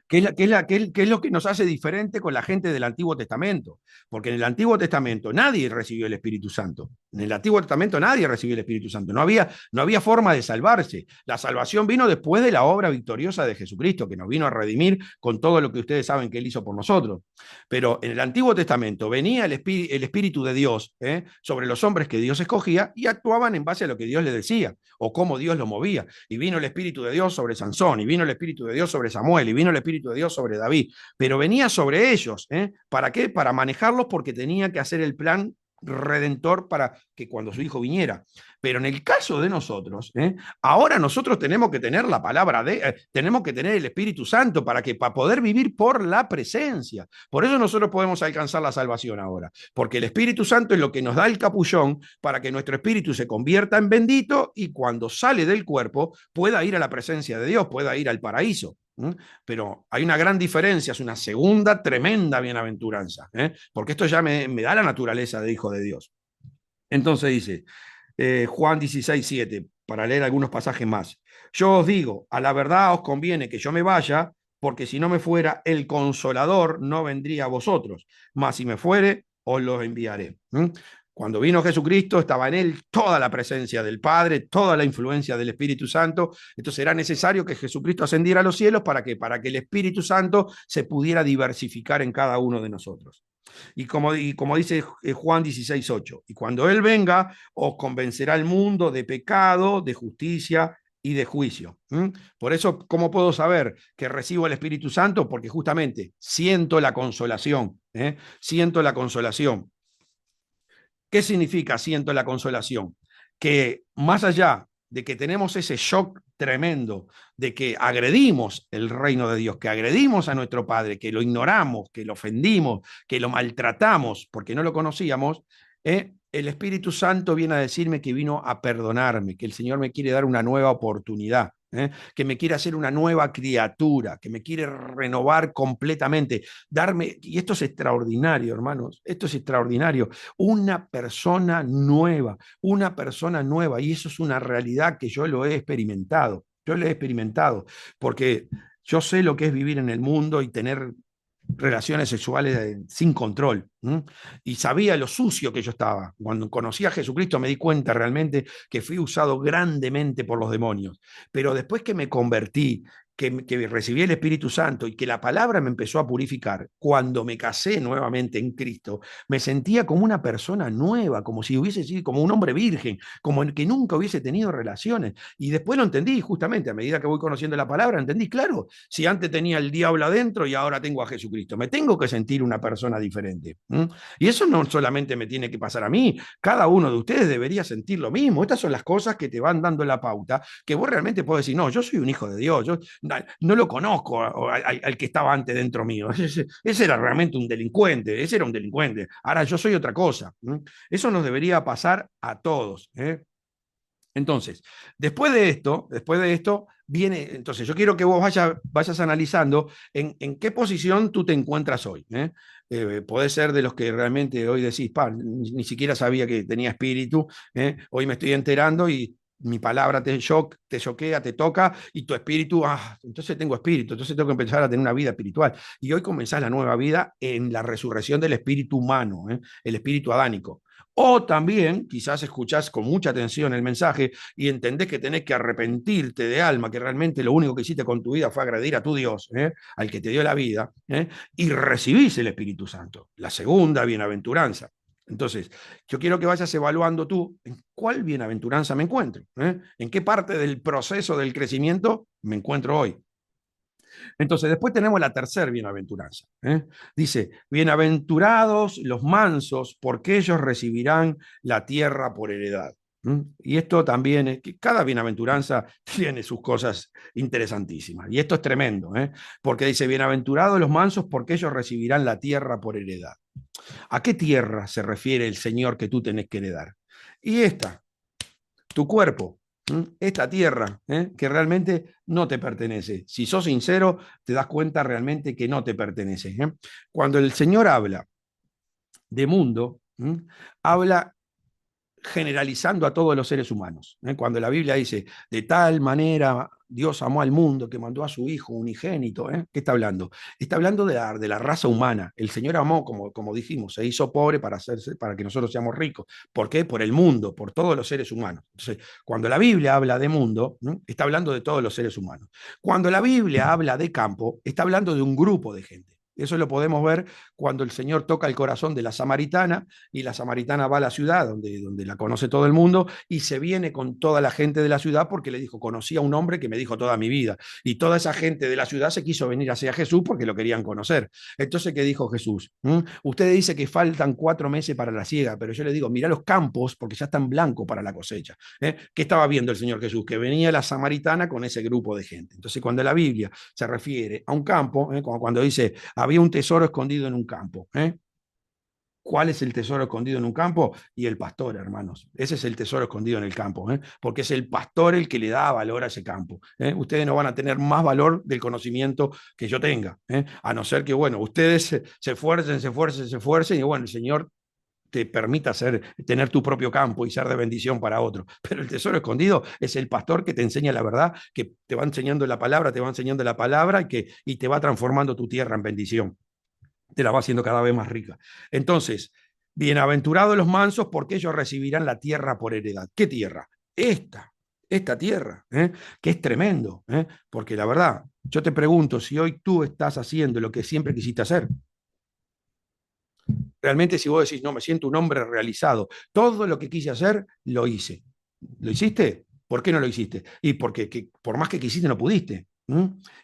¿qué es lo que nos hace diferente con la gente del Antiguo Testamento? Porque en el Antiguo Testamento nadie recibió el Espíritu Santo. En el Antiguo Testamento nadie recibió el Espíritu Santo. No había forma de salvarse. La salvación vino después de la obra victoriosa de Jesucristo, que nos vino a redimir con todo lo que ustedes saben que Él hizo por nosotros. Pero en el Antiguo Testamento venía el Espíritu de Dios sobre los hombres que Dios escogía y actuaban en base a lo que Dios les decía o cómo Dios lo movía. Y vino el Espíritu de Dios sobre Sansón, y vino el Espíritu de Dios sobre Samuel, y vino el Espíritu de Dios sobre David. Pero venía sobre ellos. ¿Para qué? Para manejarlos porque tenía que hacer el plan redentor para que cuando su hijo viniera. Pero en el caso de nosotros, ahora nosotros tenemos que tener la palabra tenemos que tener el Espíritu Santo para poder vivir por la presencia. Por eso nosotros podemos alcanzar la salvación ahora, porque el Espíritu Santo es lo que nos da el capullón para que nuestro espíritu se convierta en bendito y cuando sale del cuerpo pueda ir a la presencia de Dios, pueda ir al paraíso. Pero hay una gran diferencia, es una segunda tremenda bienaventuranza, porque esto ya me da la naturaleza de hijo de Dios. Entonces dice, Juan 16:7, para leer algunos pasajes más. Yo os digo, a la verdad os conviene que yo me vaya, porque si no me fuera, el Consolador no vendría a vosotros, mas si me fuere, os lo enviaré. Cuando vino Jesucristo, estaba en él toda la presencia del Padre, toda la influencia del Espíritu Santo. Entonces era necesario que Jesucristo ascendiera a los cielos para que el Espíritu Santo se pudiera diversificar en cada uno de nosotros. Y como dice Juan 16:8, y cuando Él venga, os convencerá el mundo de pecado, de justicia y de juicio. Por eso, ¿cómo puedo saber que recibo el Espíritu Santo? Porque justamente siento la consolación. Siento la consolación. ¿Qué significa siento la consolación? Que más allá de que tenemos ese shock tremendo, de que agredimos el reino de Dios, que agredimos a nuestro Padre, que lo ignoramos, que lo ofendimos, que lo maltratamos porque no lo conocíamos, el Espíritu Santo viene a decirme que vino a perdonarme, que el Señor me quiere dar una nueva oportunidad. Que me quiere hacer una nueva criatura, que me quiere renovar completamente, darme, y esto es extraordinario, hermanos, esto es extraordinario, una persona nueva, y eso es una realidad que yo lo he experimentado, porque yo sé lo que es vivir en el mundo y tener relaciones sexuales sin control. Y sabía lo sucio que yo estaba. Cuando conocí a Jesucristo me di cuenta realmente que fui usado grandemente por los demonios. Pero después que me convertí, que recibí el Espíritu Santo y que la palabra me empezó a purificar, cuando me casé nuevamente en Cristo, me sentía como una persona nueva, como si hubiese sido como un hombre virgen, como el que nunca hubiese tenido relaciones. Y después lo entendí, justamente a medida que voy conociendo la palabra, entendí, claro, si antes tenía el diablo adentro y ahora tengo a Jesucristo, me tengo que sentir una persona diferente. Y eso no solamente me tiene que pasar a mí, cada uno de ustedes debería sentir lo mismo. Estas son las cosas que te van dando la pauta, que vos realmente podés decir, no, yo soy un hijo de Dios, yo no lo conozco al que estaba antes dentro mío. Ese era realmente un delincuente, ese era un delincuente. Ahora yo soy otra cosa. Eso nos debería pasar a todos. Entonces, después de esto, viene, entonces yo quiero que vos vayas analizando en qué posición tú te encuentras hoy. Podés ser de los que realmente hoy decís, ni siquiera sabía que tenía espíritu, hoy me estoy enterando y mi palabra te choquea, te toca, y tu espíritu, entonces tengo espíritu, entonces tengo que empezar a tener una vida espiritual. Y hoy comenzás la nueva vida en la resurrección del espíritu humano, el espíritu adánico. O también quizás escuchás con mucha atención el mensaje y entendés que tenés que arrepentirte de alma, que realmente lo único que hiciste con tu vida fue agredir a tu Dios, al que te dio la vida, y recibís el Espíritu Santo, la segunda bienaventuranza. Entonces, yo quiero que vayas evaluando tú en cuál bienaventuranza me encuentro, en qué parte del proceso del crecimiento me encuentro hoy. Entonces, después tenemos la tercera bienaventuranza. Dice, bienaventurados los mansos, porque ellos recibirán la tierra por heredad. Y esto también es que cada bienaventuranza tiene sus cosas interesantísimas. Y esto es tremendo, porque dice, bienaventurados los mansos, porque ellos recibirán la tierra por heredad. ¿A qué tierra se refiere el Señor que tú tenés que heredar? Y esta, tu cuerpo, esta tierra, que realmente no te pertenece. Si sos sincero, te das cuenta realmente que no te pertenece. Cuando el Señor habla de mundo, habla generalizando a todos los seres humanos. Cuando la Biblia dice, de tal manera Dios amó al mundo que mandó a su Hijo unigénito, ¿qué está hablando? Está hablando de la raza humana. El Señor amó, como dijimos, se hizo pobre para que nosotros seamos ricos. ¿Por qué? Por el mundo, por todos los seres humanos. Entonces, cuando la Biblia habla de mundo, está hablando de todos los seres humanos. Cuando la Biblia habla de campo, está hablando de un grupo de gente. Eso lo podemos ver cuando el Señor toca el corazón de la samaritana y la samaritana va a la ciudad donde la conoce todo el mundo y se viene con toda la gente de la ciudad porque le dijo, conocí a un hombre que me dijo toda mi vida. Y toda esa gente de la ciudad se quiso venir hacia Jesús porque lo querían conocer. Entonces, ¿qué dijo Jesús? Usted dice que faltan 4 meses para la siega, pero yo le digo, mirá los campos porque ya están blancos para la cosecha. ¿Qué estaba viendo el Señor Jesús? Que venía la samaritana con ese grupo de gente. Entonces, cuando la Biblia se refiere a un campo, cuando dice, había un tesoro escondido en un campo. ¿Cuál es el tesoro escondido en un campo? Y el pastor, hermanos. Ese es el tesoro escondido en el campo, porque es el pastor el que le da valor a ese campo. Ustedes no van a tener más valor del conocimiento que yo tenga, a no ser que, bueno, ustedes se esfuercen, y bueno, el Señor te permita tener tu propio campo y ser de bendición para otro. Pero el tesoro escondido es el pastor que te enseña la verdad, que te va enseñando la palabra y te va transformando tu tierra en bendición. Te la va haciendo cada vez más rica. Entonces, bienaventurados los mansos porque ellos recibirán la tierra por heredad. ¿Qué tierra? Esta tierra, que es tremendo, porque la verdad, yo te pregunto si hoy tú estás haciendo lo que siempre quisiste hacer. Realmente si vos decís, no, me siento un hombre realizado, todo lo que quise hacer, lo hice. ¿Lo hiciste? ¿Por qué no lo hiciste? Y porque por más que quisiste, no pudiste.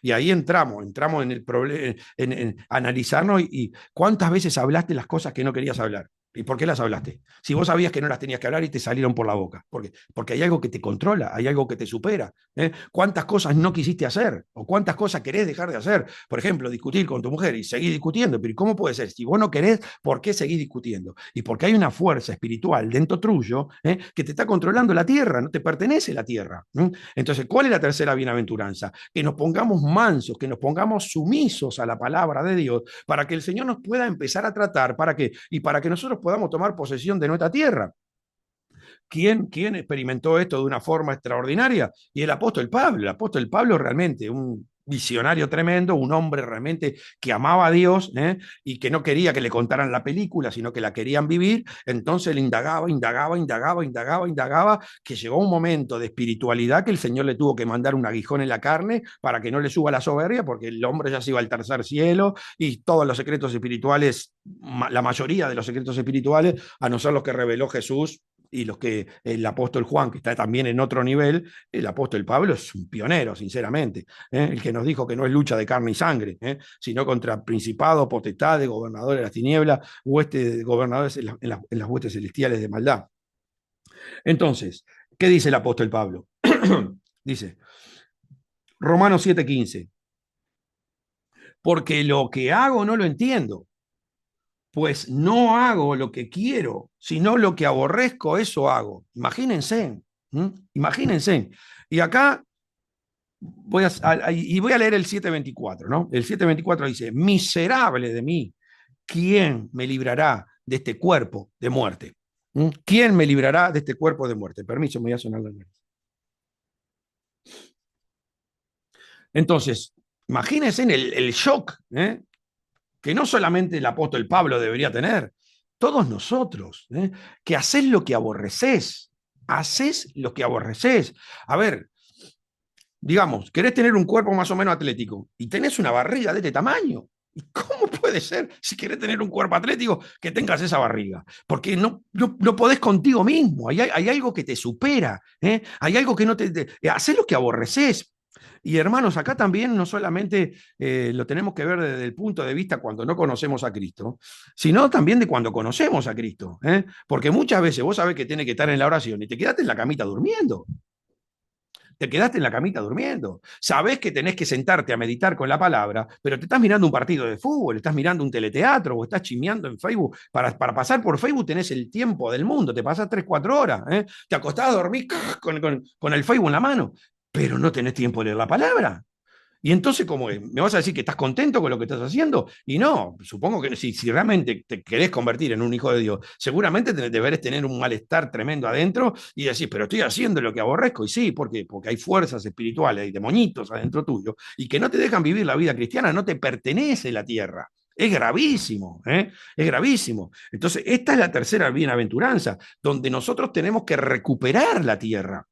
Y ahí entramos en el problema, en analizarnos y cuántas veces hablaste las cosas que no querías hablar. ¿Y por qué las hablaste? Si vos sabías que no las tenías que hablar y te salieron por la boca. ¿Por qué? Porque hay algo que te controla, hay algo que te supera. ¿Cuántas cosas no quisiste hacer? ¿O cuántas cosas querés dejar de hacer? Por ejemplo, discutir con tu mujer y seguir discutiendo. Pero ¿cómo puede ser? Si vos no querés, ¿por qué seguís discutiendo? Y porque hay una fuerza espiritual dentro tuyo que te está controlando la tierra, no te pertenece la tierra. Entonces, ¿cuál es la tercera bienaventuranza? Que nos pongamos mansos, que nos pongamos sumisos a la palabra de Dios para que el Señor nos pueda empezar a tratar, ¿para qué? Y para que nosotros podamos tomar posesión de nuestra tierra. ¿Quién experimentó esto de una forma extraordinaria? Y el apóstol Pablo. El apóstol Pablo realmente un visionario tremendo, un hombre realmente que amaba a Dios y que no quería que le contaran la película, sino que la querían vivir. Entonces él indagaba, que llegó un momento de espiritualidad que el Señor le tuvo que mandar un aguijón en la carne para que no le suba la soberbia, porque el hombre ya se iba al tercer cielo y todos los secretos espirituales, la mayoría de los secretos espirituales, a no ser los que reveló Jesús, y los que el apóstol Juan, que está también en otro nivel, el apóstol Pablo es un pionero, sinceramente, el que nos dijo que no es lucha de carne y sangre, sino contra principados, potestades, gobernadores de las tinieblas, gobernadores en las huestes celestiales de maldad. Entonces, ¿qué dice el apóstol Pablo? Dice, Romanos 7:15, porque lo que hago no lo entiendo, pues no hago lo que quiero, sino lo que aborrezco, eso hago. Imagínense, imagínense. Y acá voy a leer el 7:24, ¿no? El 7:24 dice, miserable de mí, ¿quién me librará de este cuerpo de muerte? ¿Quién me librará de este cuerpo de muerte? Permiso, me voy a sonar la nariz. Entonces, imagínense el shock, que no solamente el apóstol Pablo debería tener, todos nosotros, que haces lo que aborreces, haces lo que aborreces. A ver, digamos, querés tener un cuerpo más o menos atlético y tenés una barriga de este tamaño. ¿Y cómo puede ser, si querés tener un cuerpo atlético, que tengas esa barriga? Porque no podés contigo mismo, hay algo que te supera, hay algo que no haces lo que aborreces. Y hermanos, acá también no solamente lo tenemos que ver desde el punto de vista cuando no conocemos a Cristo, sino también de cuando conocemos a Cristo. Porque muchas veces vos sabés que tenés que estar en la oración y te quedaste en la camita durmiendo. Te quedaste en la camita durmiendo. Sabés que tenés que sentarte a meditar con la palabra, pero te estás mirando un partido de fútbol, estás mirando un teleteatro o estás chimeando en Facebook. Para pasar por Facebook tenés el tiempo del mundo, te pasás 3, 4 horas. Te acostás a dormir con el Facebook en la mano, pero no tenés tiempo de leer la palabra. Y entonces, ¿cómo es? ¿Me vas a decir que estás contento con lo que estás haciendo? Y no, supongo que si realmente te querés convertir en un hijo de Dios, seguramente deberás tener un malestar tremendo adentro y decir, pero estoy haciendo lo que aborrezco. Y sí, ¿por qué? Porque hay fuerzas espirituales, hay demonitos adentro tuyo y que no te dejan vivir la vida cristiana, no te pertenece la tierra. Es gravísimo, es gravísimo. Entonces, esta es la tercera bienaventuranza, donde nosotros tenemos que recuperar la tierra.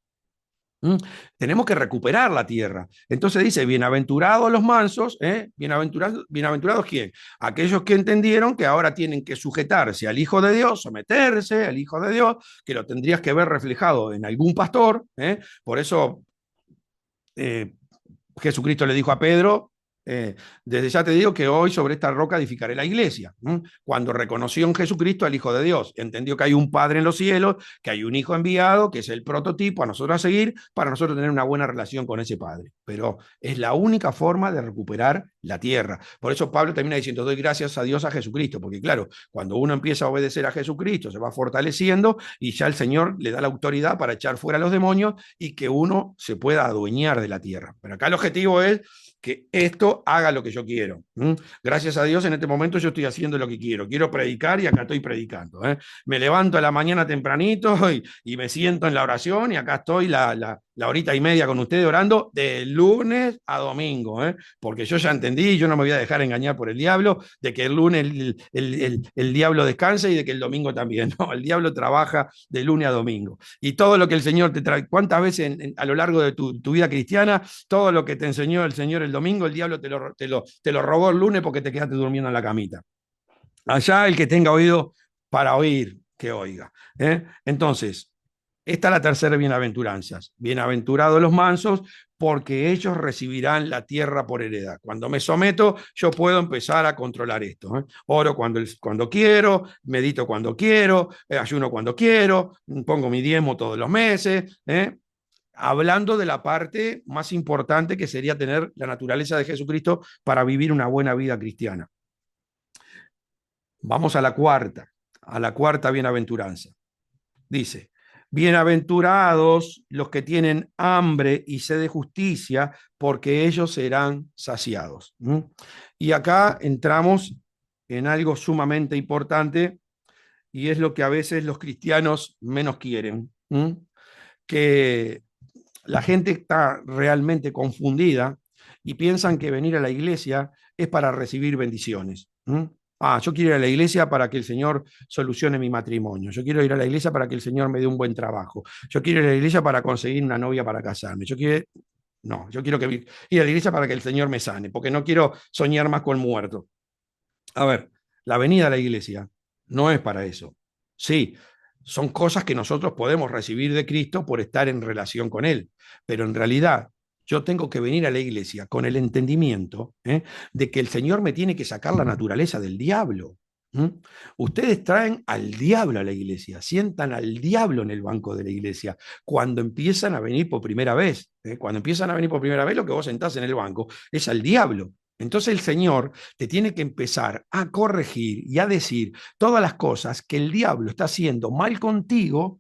Tenemos que recuperar la tierra. Entonces dice, bienaventurados los mansos, bienaventurados ¿quién? Aquellos que entendieron que ahora tienen que sujetarse al Hijo de Dios, someterse al Hijo de Dios, que lo tendrías que ver reflejado en algún pastor. Por eso Jesucristo le dijo a Pedro, desde ya te digo que hoy sobre esta roca edificaré la iglesia. Cuando reconoció en Jesucristo al Hijo de Dios, entendió que hay un Padre en los cielos, que hay un Hijo enviado, que es el prototipo a nosotros a seguir, para nosotros tener una buena relación con ese Padre. Pero es la única forma de recuperar la tierra. Por eso Pablo termina diciendo, doy gracias a Dios, a Jesucristo, porque claro, cuando uno empieza a obedecer a Jesucristo, se va fortaleciendo y ya el Señor le da la autoridad para echar fuera a los demonios y que uno se pueda adueñar de la tierra. Pero acá el objetivo es que esto haga lo que yo quiero. Gracias a Dios, en este momento yo estoy haciendo lo que quiero. Quiero predicar y acá estoy predicando. Me levanto a la mañana tempranito y me siento en la oración y acá estoy la horita y media con ustedes orando de lunes a domingo. Porque yo ya entendí, yo no me voy a dejar engañar por el diablo, de que el lunes el diablo descansa y de que el domingo también. No, el diablo trabaja de lunes a domingo. Y todo lo que el Señor te trae, ¿cuántas veces a lo largo de tu vida cristiana, todo lo que te enseñó el Señor el domingo, el diablo te lo robó el lunes porque te quedaste durmiendo en la camita? Allá el que tenga oído para oír, que oiga. Entonces, esta es la tercera bienaventuranza. Bienaventurados los mansos, porque ellos recibirán la tierra por heredad. Cuando me someto, yo puedo empezar a controlar esto. Oro cuando quiero, medito cuando quiero, ayuno cuando quiero, pongo mi diezmo todos los meses. Hablando de la parte más importante que sería tener la naturaleza de Jesucristo para vivir una buena vida cristiana. Vamos a la cuarta bienaventuranza. Dice, bienaventurados los que tienen hambre y sed de justicia, porque ellos serán saciados. Y acá entramos en algo sumamente importante y es lo que a veces los cristianos menos quieren. Que la gente está realmente confundida y piensan que venir a la iglesia es para recibir bendiciones. Yo quiero ir a la iglesia para que el Señor solucione mi matrimonio. Yo quiero ir a la iglesia para que el Señor me dé un buen trabajo. Yo quiero ir a la iglesia para conseguir una novia para casarme. Yo quiero ir a la iglesia para que el Señor me sane, porque no quiero soñar más con muerto. A ver, la venida a la iglesia no es para eso. Sí, son cosas que nosotros podemos recibir de Cristo por estar en relación con Él, pero en realidad yo tengo que venir a la iglesia con el entendimiento de que el Señor me tiene que sacar la naturaleza del diablo. Ustedes traen al diablo a la iglesia, sientan al diablo en el banco de la iglesia cuando empiezan a venir por primera vez. Cuando empiezan a venir por primera vez, lo que vos sentás en el banco es al diablo. Entonces el Señor te tiene que empezar a corregir y a decir todas las cosas que el diablo está haciendo mal contigo.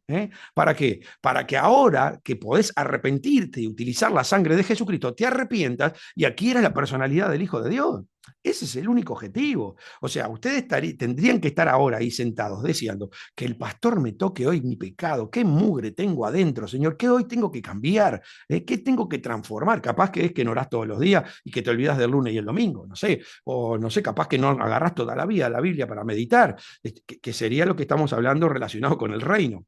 ¿Para qué? Para que ahora que podés arrepentirte y utilizar la sangre de Jesucristo, te arrepientas y adquieras la personalidad del Hijo de Dios. Ese es el único objetivo. O sea, ustedes tendrían que estar ahora ahí sentados diciendo que el pastor me toque hoy mi pecado, qué mugre tengo adentro, Señor, qué hoy tengo que cambiar, qué tengo que transformar. Capaz que es que no orás todos los días y que te olvidas del lunes y el domingo, no sé, o no sé, capaz que no agarrás toda la vida la Biblia para meditar, que sería lo que estamos hablando relacionado con el reino.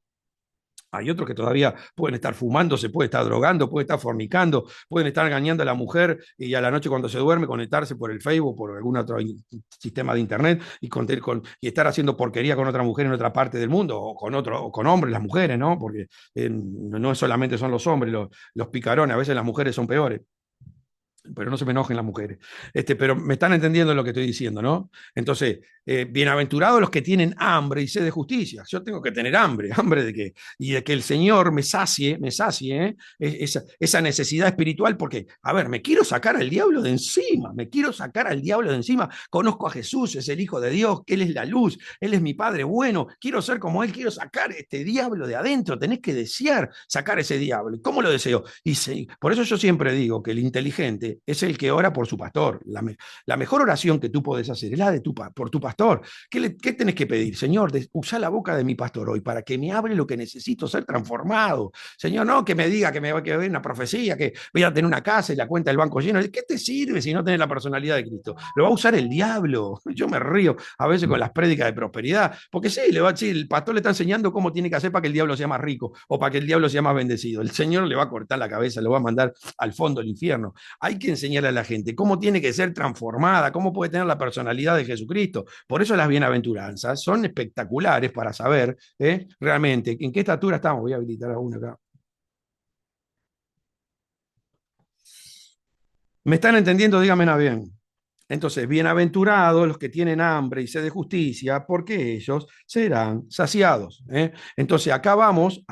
Hay otros que todavía pueden estar fumando, se puede estar drogando, puede estar fornicando, pueden estar engañando a la mujer y a la noche cuando se duerme conectarse por el Facebook, por algún otro sistema de internet y estar haciendo porquería con otra mujer en otra parte del mundo o con hombres, las mujeres, ¿no? Porque no solamente son los hombres los picarones, a veces las mujeres son peores. Pero no se me enojen las mujeres. Pero me están entendiendo lo que estoy diciendo, ¿no? Entonces, bienaventurados los que tienen hambre y sed de justicia. Yo tengo que tener hambre, ¿hambre de qué? Y de que el Señor me sacie, esa necesidad espiritual, porque, a ver, me quiero sacar al diablo de encima, Conozco a Jesús, es el Hijo de Dios, que Él es la luz, Él es mi Padre bueno, quiero ser como Él, quiero sacar este diablo de adentro, tenés que desear sacar ese diablo. ¿Y cómo lo deseo? Por eso yo siempre digo que el inteligente es el que ora por su pastor. La mejor oración que tú podés hacer es la de por tu pastor. ¿Qué tenés que pedir? Señor, usa la boca de mi pastor hoy para que me hable lo que necesito ser transformado. Señor, no que me diga que me va a quedar una profecía, que voy a tener una casa y la cuenta del banco lleno. ¿Qué te sirve si no tenés la personalidad de Cristo? Lo va a usar el diablo. Yo me río a veces con las prédicas de prosperidad, porque sí, le va a decir, el pastor le está enseñando cómo tiene que hacer para que el diablo sea más rico o para que el diablo sea más bendecido. El Señor le va a cortar la cabeza, lo va a mandar al fondo del infierno. Hay que enseñarle a la gente cómo tiene que ser transformada, cómo puede tener la personalidad de Jesucristo. Por eso las bienaventuranzas son espectaculares para saber realmente en qué estatura estamos. Voy a habilitar a uno acá. ¿Me están entendiendo? Díganme bien. Entonces, bienaventurados los que tienen hambre y sed de justicia, porque ellos serán saciados. Entonces, acá vamos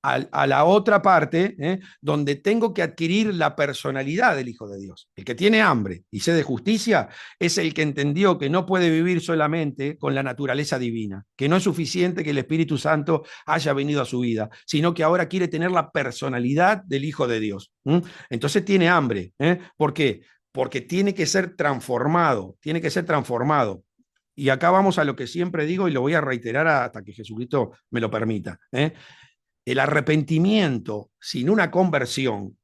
a la otra parte, donde tengo que adquirir la personalidad del Hijo de Dios. El que tiene hambre y sed de justicia es el que entendió que no puede vivir solamente con la naturaleza divina, que no es suficiente que el Espíritu Santo haya venido a su vida, sino que ahora quiere tener la personalidad del Hijo de Dios. Entonces tiene hambre. ¿Por qué? Porque tiene que ser transformado, tiene que ser transformado. Y acá vamos a lo que siempre digo y lo voy a reiterar hasta que Jesucristo me lo permita. El arrepentimiento sin una conversión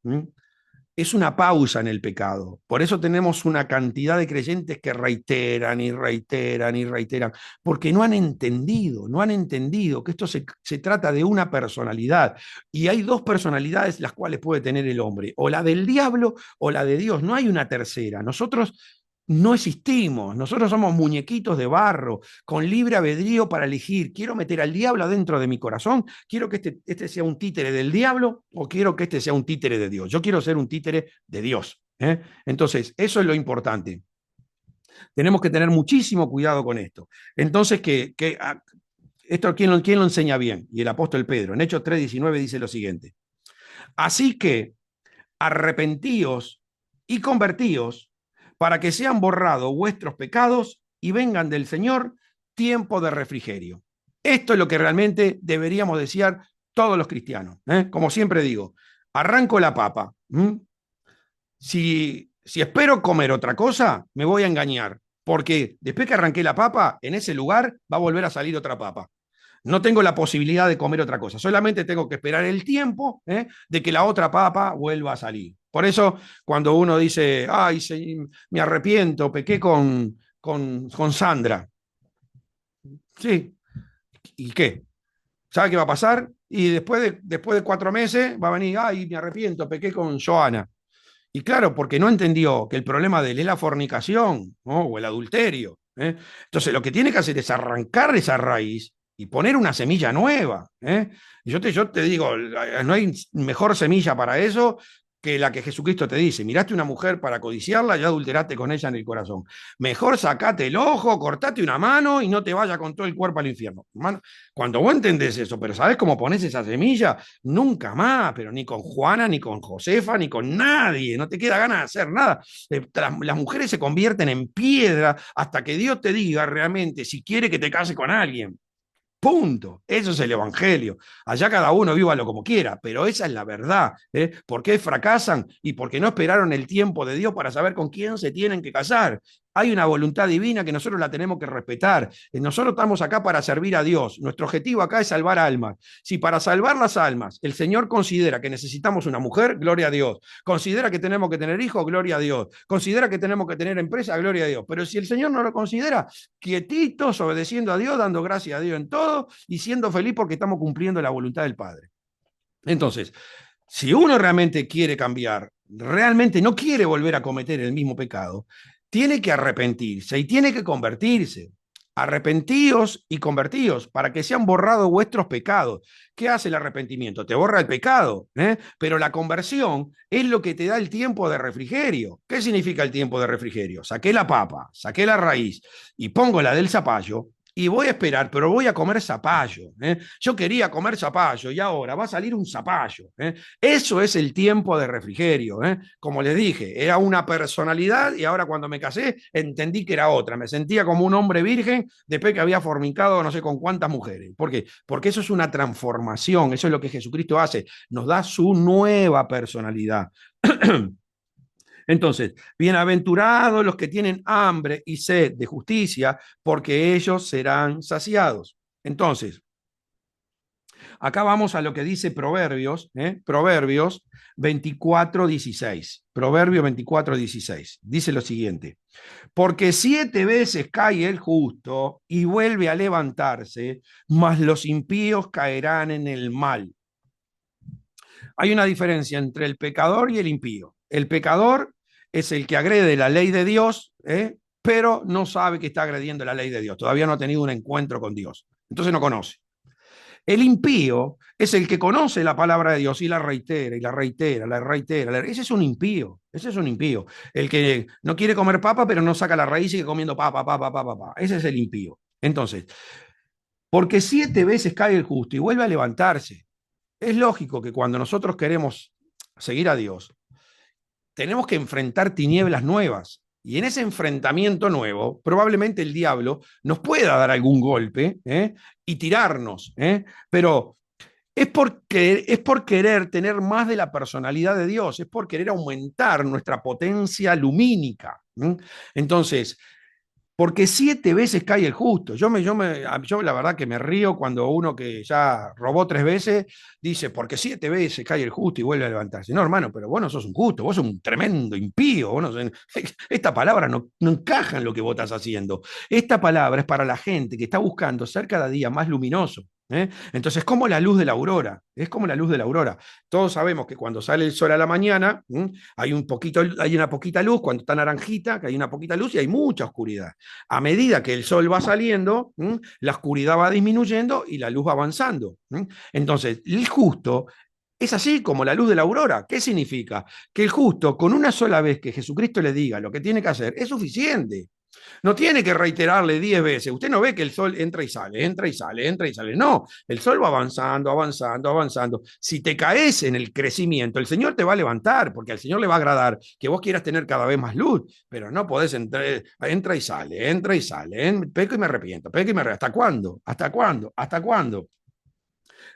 es una pausa en el pecado. Por eso tenemos una cantidad de creyentes que reiteran y reiteran y reiteran, porque no han entendido que esto se trata de una personalidad. Y hay dos personalidades las cuales puede tener el hombre, o la del diablo o la de Dios. No hay una tercera. Nosotros no existimos, nosotros somos muñequitos de barro, con libre albedrío para elegir. ¿Quiero meter al diablo adentro de mi corazón? ¿Quiero que este sea un títere del diablo o quiero que este sea un títere de Dios? Yo quiero ser un títere de Dios. Entonces, eso es lo importante. Tenemos que tener muchísimo cuidado con esto. Entonces, esto ¿quién lo enseña bien? Y el apóstol Pedro, en Hechos 3:19 dice lo siguiente. Así que arrepentíos y convertíos para que sean borrados vuestros pecados y vengan del Señor tiempo de refrigerio. Esto es lo que realmente deberíamos desear todos los cristianos. Como siempre digo, arranco la papa. Si espero comer otra cosa, me voy a engañar, porque después que arranqué la papa, en ese lugar va a volver a salir otra papa. No tengo la posibilidad de comer otra cosa, solamente tengo que esperar el tiempo de que la otra papa vuelva a salir. Por eso, cuando uno dice, ay, me arrepiento, pequé con Sandra. Sí, ¿y qué? ¿Sabe qué va a pasar? Y después de 4 meses va a venir, ay, me arrepiento, pequé con Joana. Y claro, porque no entendió que el problema de él es la fornicación, ¿no? O el adulterio. Entonces, lo que tiene que hacer es arrancar esa raíz y poner una semilla nueva. Y yo te digo, no hay mejor semilla para eso que la que Jesucristo te dice. Miraste una mujer para codiciarla y adulteraste con ella en el corazón. Mejor sacate el ojo, cortate una mano y no te vaya con todo el cuerpo al infierno. Hermano, cuando vos entendés eso, pero ¿sabés cómo pones esa semilla? Nunca más, pero ni con Juana, ni con Josefa, ni con nadie. No te queda ganas de hacer nada. Las mujeres se convierten en piedra hasta que Dios te diga realmente si quiere que te case con alguien. Punto. Eso es el Evangelio. Allá cada uno vívalo como quiera, pero esa es la verdad. ¿Por qué fracasan? Y porque no esperaron el tiempo de Dios para saber con quién se tienen que casar. Hay una voluntad divina que nosotros la tenemos que respetar. Nosotros estamos acá para servir a Dios. Nuestro objetivo acá es salvar almas. Si para salvar las almas el Señor considera que necesitamos una mujer, gloria a Dios. Considera que tenemos que tener hijos, gloria a Dios. Considera que tenemos que tener empresa, gloria a Dios. Pero si el Señor no lo considera, quietitos, obedeciendo a Dios, dando gracias a Dios en todo y siendo feliz porque estamos cumpliendo la voluntad del Padre. Entonces, si uno realmente quiere cambiar, realmente no quiere volver a cometer el mismo pecado, tiene que arrepentirse y tiene que convertirse. Arrepentíos y convertíos para que sean borrados vuestros pecados. ¿Qué hace el arrepentimiento? Te borra el pecado, pero la conversión es lo que te da el tiempo de refrigerio. ¿Qué significa el tiempo de refrigerio? Saqué la papa, saqué la raíz y pongo la del zapallo y voy a esperar, pero voy a comer zapallo. Yo quería comer zapallo y ahora va a salir un zapallo. Eso es el tiempo de refrigerio. Como les dije, era una personalidad y ahora cuando me casé entendí que era otra. Me sentía como un hombre virgen después que había fornicado no sé con cuántas mujeres. ¿Por qué? Porque eso es una transformación, eso es lo que Jesucristo hace, nos da su nueva personalidad. Entonces, bienaventurados los que tienen hambre y sed de justicia, porque ellos serán saciados. Entonces, acá vamos a lo que dice Proverbios, Proverbios 24:16. Proverbio 24:16. Dice lo siguiente: porque 7 veces cae el justo y vuelve a levantarse, mas los impíos caerán en el mal. Hay una diferencia entre el pecador y el impío. El pecador es el que agrede la ley de Dios, pero no sabe que está agrediendo la ley de Dios. Todavía no ha tenido un encuentro con Dios. Entonces no conoce. El impío es el que conoce la palabra de Dios y la reitera, y la reitera, la reitera. Ese es un impío. Ese es un impío. El que no quiere comer papa, pero no saca la raíz y sigue comiendo papa, papa, papa, papa. Ese es el impío. Entonces, porque 7 veces cae el justo y vuelve a levantarse. Es lógico que cuando nosotros queremos seguir a Dios, tenemos que enfrentar tinieblas nuevas. Y en ese enfrentamiento nuevo, probablemente el diablo nos pueda dar algún golpe y tirarnos. Pero es por querer tener más de la personalidad de Dios, es por querer aumentar nuestra potencia lumínica. Entonces, porque 7 veces cae el justo. Yo la verdad que me río cuando uno que ya robó 3 veces dice, porque 7 veces cae el justo y vuelve a levantarse. No, hermano, pero vos no sos un justo, vos sos un tremendo impío. Esta palabra no encaja en lo que vos estás haciendo. Esta palabra es para la gente que está buscando ser cada día más luminoso. Entonces, como la luz de la aurora, es como la luz de la aurora. Todos sabemos que cuando sale el sol a la mañana, hay una poquita luz, cuando está naranjita, que hay una poquita luz y hay mucha oscuridad. A medida que el sol va saliendo, la oscuridad va disminuyendo y la luz va avanzando. Entonces, el justo es así como la luz de la aurora. ¿Qué significa? Que el justo, con una sola vez que Jesucristo le diga lo que tiene que hacer, es suficiente. No tiene que reiterarle 10 veces. Usted no ve que el sol entra y sale, entra y sale, entra y sale. No, el sol va avanzando, avanzando, avanzando. Si te caes en el crecimiento, el Señor te va a levantar, porque al Señor le va a agradar que vos quieras tener cada vez más luz, pero no podés entrar, entra y sale, entra y sale, peco y me arrepiento, peco y me arrepiento. ¿Hasta cuándo? ¿Hasta cuándo? ¿Hasta cuándo?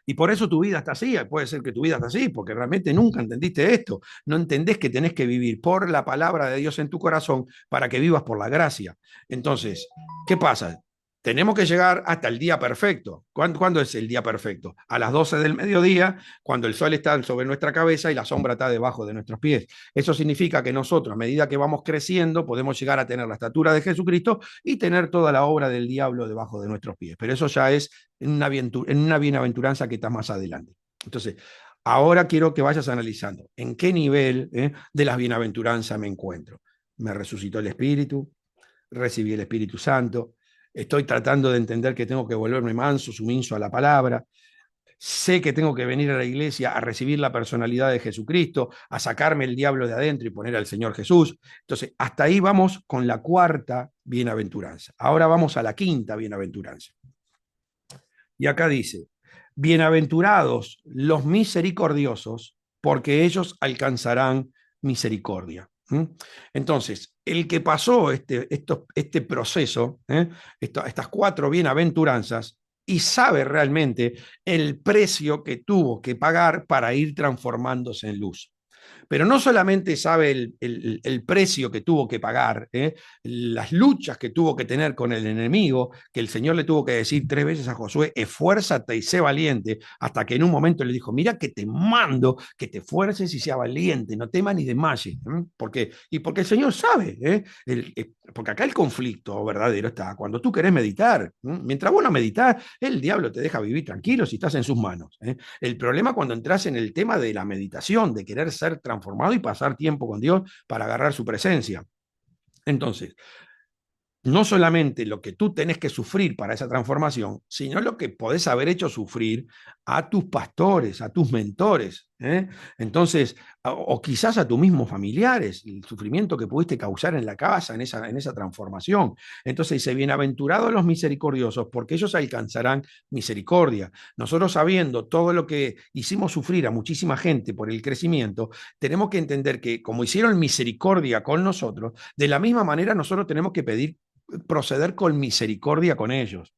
Y por eso tu vida está así, puede ser que tu vida está así, porque realmente nunca entendiste esto. No entendés que tenés que vivir por la palabra de Dios en tu corazón para que vivas por la gracia. Entonces, ¿qué pasa? Tenemos que llegar hasta el día perfecto. ¿Cuándo es el día perfecto? A las 12 del mediodía, cuando el sol está sobre nuestra cabeza y la sombra está debajo de nuestros pies. Eso significa que nosotros, a medida que vamos creciendo, podemos llegar a tener la estatura de Jesucristo y tener toda la obra del diablo debajo de nuestros pies. Pero eso ya es en una bienaventuranza que está más adelante. Entonces, ahora quiero que vayas analizando en qué nivel de las bienaventuranzas me encuentro. Me resucitó el Espíritu, recibí el Espíritu Santo, estoy tratando de entender que tengo que volverme manso, sumiso a la palabra, sé que tengo que venir a la iglesia a recibir la personalidad de Jesucristo, a sacarme el diablo de adentro y poner al Señor Jesús. Entonces, hasta ahí vamos con la cuarta bienaventuranza. Ahora vamos a la quinta bienaventuranza. Y acá dice, bienaventurados los misericordiosos, porque ellos alcanzarán misericordia. Entonces, el que pasó este proceso, estas cuatro bienaventuranzas, y sabe realmente el precio que tuvo que pagar para ir transformándose en luz. Pero no solamente sabe el precio que tuvo que pagar, las luchas que tuvo que tener con el enemigo, que el Señor le tuvo que decir 3 veces a Josué, esfuérzate y sé valiente, hasta que en un momento le dijo, mira que te mando que te esfuerces y sea valiente, no temas ni desmayes. Y porque el Señor sabe, porque acá el conflicto verdadero está cuando tú querés meditar. Mientras vos no meditar, el diablo te deja vivir tranquilo si estás en sus manos. El problema cuando entras en el tema de la meditación, de querer ser transformado y pasar tiempo con Dios para agarrar su presencia. Entonces, no solamente lo que tú tenés que sufrir para esa transformación, sino lo que podés haber hecho sufrir a tus pastores, a tus mentores. Entonces, o quizás a tus mismos familiares, el sufrimiento que pudiste causar en la casa, en esa transformación. Entonces dice, bienaventurados los misericordiosos, porque ellos alcanzarán misericordia. Nosotros sabiendo todo lo que hicimos sufrir a muchísima gente por el crecimiento, tenemos que entender que como hicieron misericordia con nosotros, de la misma manera nosotros tenemos que proceder con misericordia con ellos.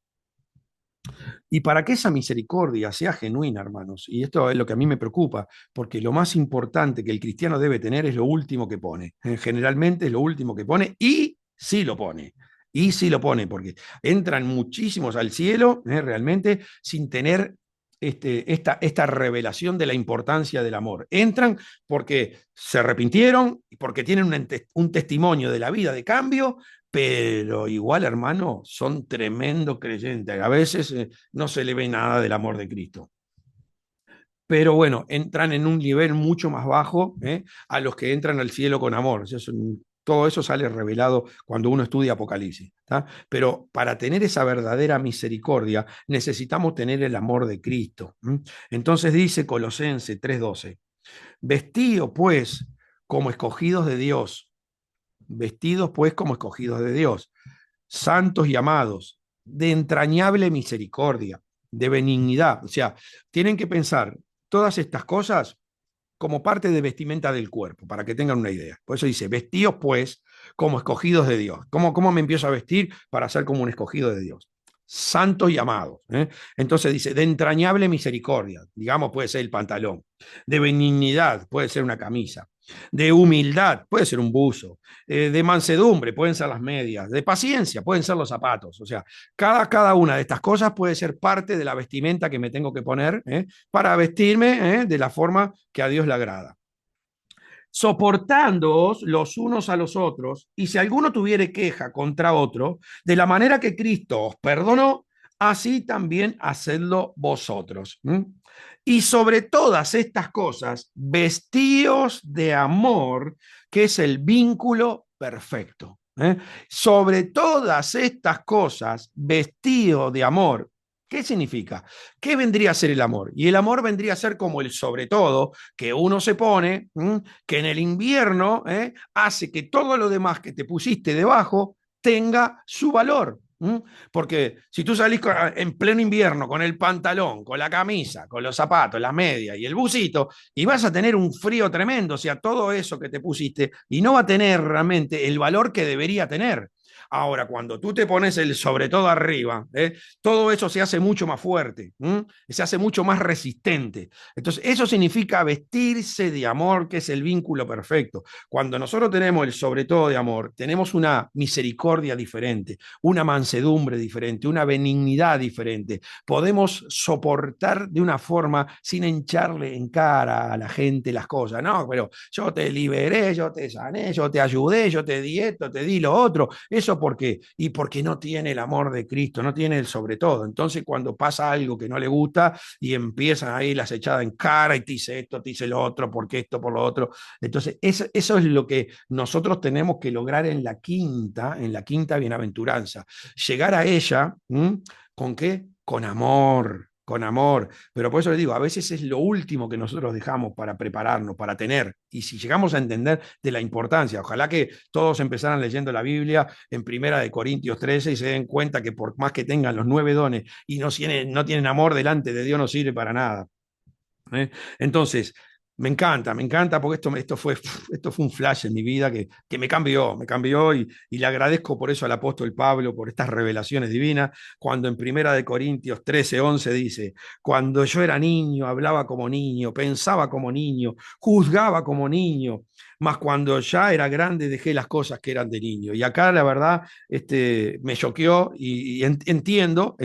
Y para que esa misericordia sea genuina, hermanos, y esto es lo que a mí me preocupa, porque lo más importante que el cristiano debe tener es lo último que pone. Generalmente es lo último que pone y sí lo pone. Y sí lo pone, porque entran muchísimos al cielo realmente sin tener esta revelación de la importancia del amor. Entran porque se arrepintieron, porque tienen un testimonio de la vida de cambio, pero igual, hermano, son tremendos creyentes. A veces no se le ve nada del amor de Cristo. Pero bueno, entran en un nivel mucho más bajo a los que entran al cielo con amor. Todo eso sale revelado cuando uno estudia Apocalipsis. Pero para tener esa verdadera misericordia necesitamos tener el amor de Cristo. Entonces dice Colosenses 3:12, vestidos pues como escogidos de Dios, vestidos pues como escogidos de Dios, santos y amados, de entrañable misericordia, de benignidad. O sea, tienen que pensar todas estas cosas como parte de vestimenta del cuerpo, para que tengan una idea. Por eso dice, vestidos pues como escogidos de Dios. ¿Cómo me empiezo a vestir para ser como un escogido de Dios? Santos y amados. Entonces dice, de entrañable misericordia, digamos, puede ser el pantalón, de benignidad, puede ser una camisa, de humildad, puede ser un buzo, de mansedumbre, pueden ser las medias, de paciencia, pueden ser los zapatos. O sea, cada una de estas cosas puede ser parte de la vestimenta que me tengo que poner para vestirme de la forma que a Dios le agrada. Soportándoos los unos a los otros, y si alguno tuviere queja contra otro, de la manera que Cristo os perdonó, así también hacedlo vosotros. Y sobre todas estas cosas, vestíos de amor, que es el vínculo perfecto. Sobre todas estas cosas, vestíos de amor. ¿Qué significa? ¿Qué vendría a ser el amor? Y el amor vendría a ser como el sobre todo que uno se pone, que en el invierno hace que todo lo demás que te pusiste debajo tenga su valor. Porque si tú salís en pleno invierno con el pantalón, con la camisa, con los zapatos, las medias y el busito, y vas a tener un frío tremendo, o sea, todo eso que te pusiste, y no va a tener realmente el valor que debería tener. Ahora, cuando tú te pones el sobre todo arriba, todo eso se hace mucho más fuerte, se hace mucho más resistente. Entonces, eso significa vestirse de amor, que es el vínculo perfecto. Cuando nosotros tenemos el sobre todo de amor, tenemos una misericordia diferente, una mansedumbre diferente, una benignidad diferente. Podemos soportar de una forma sin hincharle en cara a la gente las cosas. No, pero yo te liberé, yo te sané, yo te ayudé, yo te di esto, te di lo otro. ¿Eso por qué? Y porque no tiene el amor de Cristo, no tiene el sobre todo. Entonces, cuando pasa algo que no le gusta y empiezan ahí las echadas en cara y te dice esto, te dice lo otro, porque esto, por lo otro. Entonces, eso es lo que nosotros tenemos que lograr en la quinta bienaventuranza. Llegar a ella, ¿con qué? Con amor, con amor. Pero por eso les digo, a veces es lo último que nosotros dejamos para prepararnos, para tener. Y si llegamos a entender de la importancia, ojalá que todos empezaran leyendo la Biblia en Primera de Corintios 13 y se den cuenta que por más que tengan los 9 dones y no tienen amor delante de Dios, no sirve para nada. Entonces, me encanta porque esto fue un flash en mi vida que me cambió y le agradezco por eso al apóstol Pablo, por estas revelaciones divinas, cuando en Primera de Corintios 13:11 dice, cuando yo era niño, hablaba como niño, pensaba como niño, juzgaba como niño, mas cuando ya era grande dejé las cosas que eran de niño. Y acá la verdad me choqueó y entiendo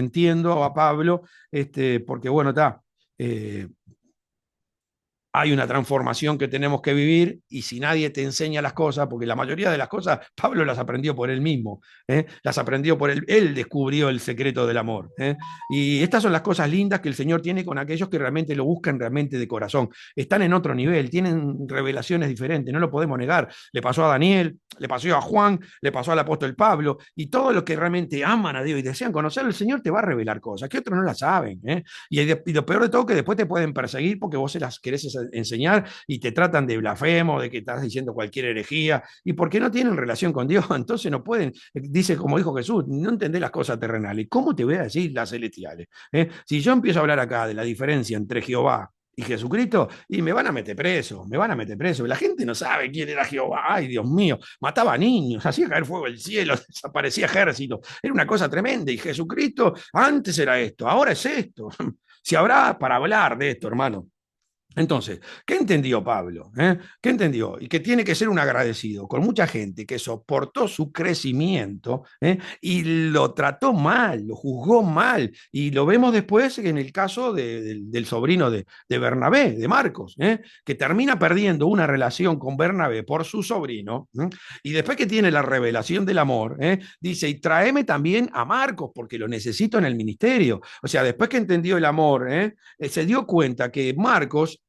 a Pablo, porque bueno, está. Hay una transformación que tenemos que vivir y si nadie te enseña las cosas, porque la mayoría de las cosas Pablo las aprendió por él mismo, las aprendió por él descubrió el secreto del amor. Y estas son las cosas lindas que el Señor tiene con aquellos que realmente lo buscan realmente de corazón. Están en otro nivel, tienen revelaciones diferentes, no lo podemos negar. Le pasó a Daniel, le pasó a Juan, le pasó al apóstol Pablo, y todos los que realmente aman a Dios y desean conocerlo, el Señor te va a revelar cosas que otros no las saben. Y lo peor de todo que después te pueden perseguir porque vos se las querés enseñar y te tratan de blasfemo, de que estás diciendo cualquier herejía, y porque no tienen relación con Dios, entonces no pueden, dice como dijo Jesús, no entendés las cosas terrenales, ¿cómo te voy a decir las celestiales? Si yo empiezo a hablar acá de la diferencia entre Jehová y Jesucristo, y me van a meter preso, me van a meter preso. La gente no sabe quién era Jehová, ay Dios mío, mataba niños, hacía caer fuego del cielo, desaparecía ejército, era una cosa tremenda, y Jesucristo antes era esto, ahora es esto. Si habrá para hablar de esto, hermano. Entonces, ¿qué entendió Pablo? ¿Qué entendió? Y que tiene que ser un agradecido con mucha gente que soportó su crecimiento y lo trató mal, lo juzgó mal. Y lo vemos después en el caso del sobrino de Bernabé, de Marcos, que termina perdiendo una relación con Bernabé por su sobrino. Y después que tiene la revelación del amor, dice, y tráeme también a Marcos porque lo necesito en el ministerio. O sea, después que entendió el amor, se dio cuenta que Marcos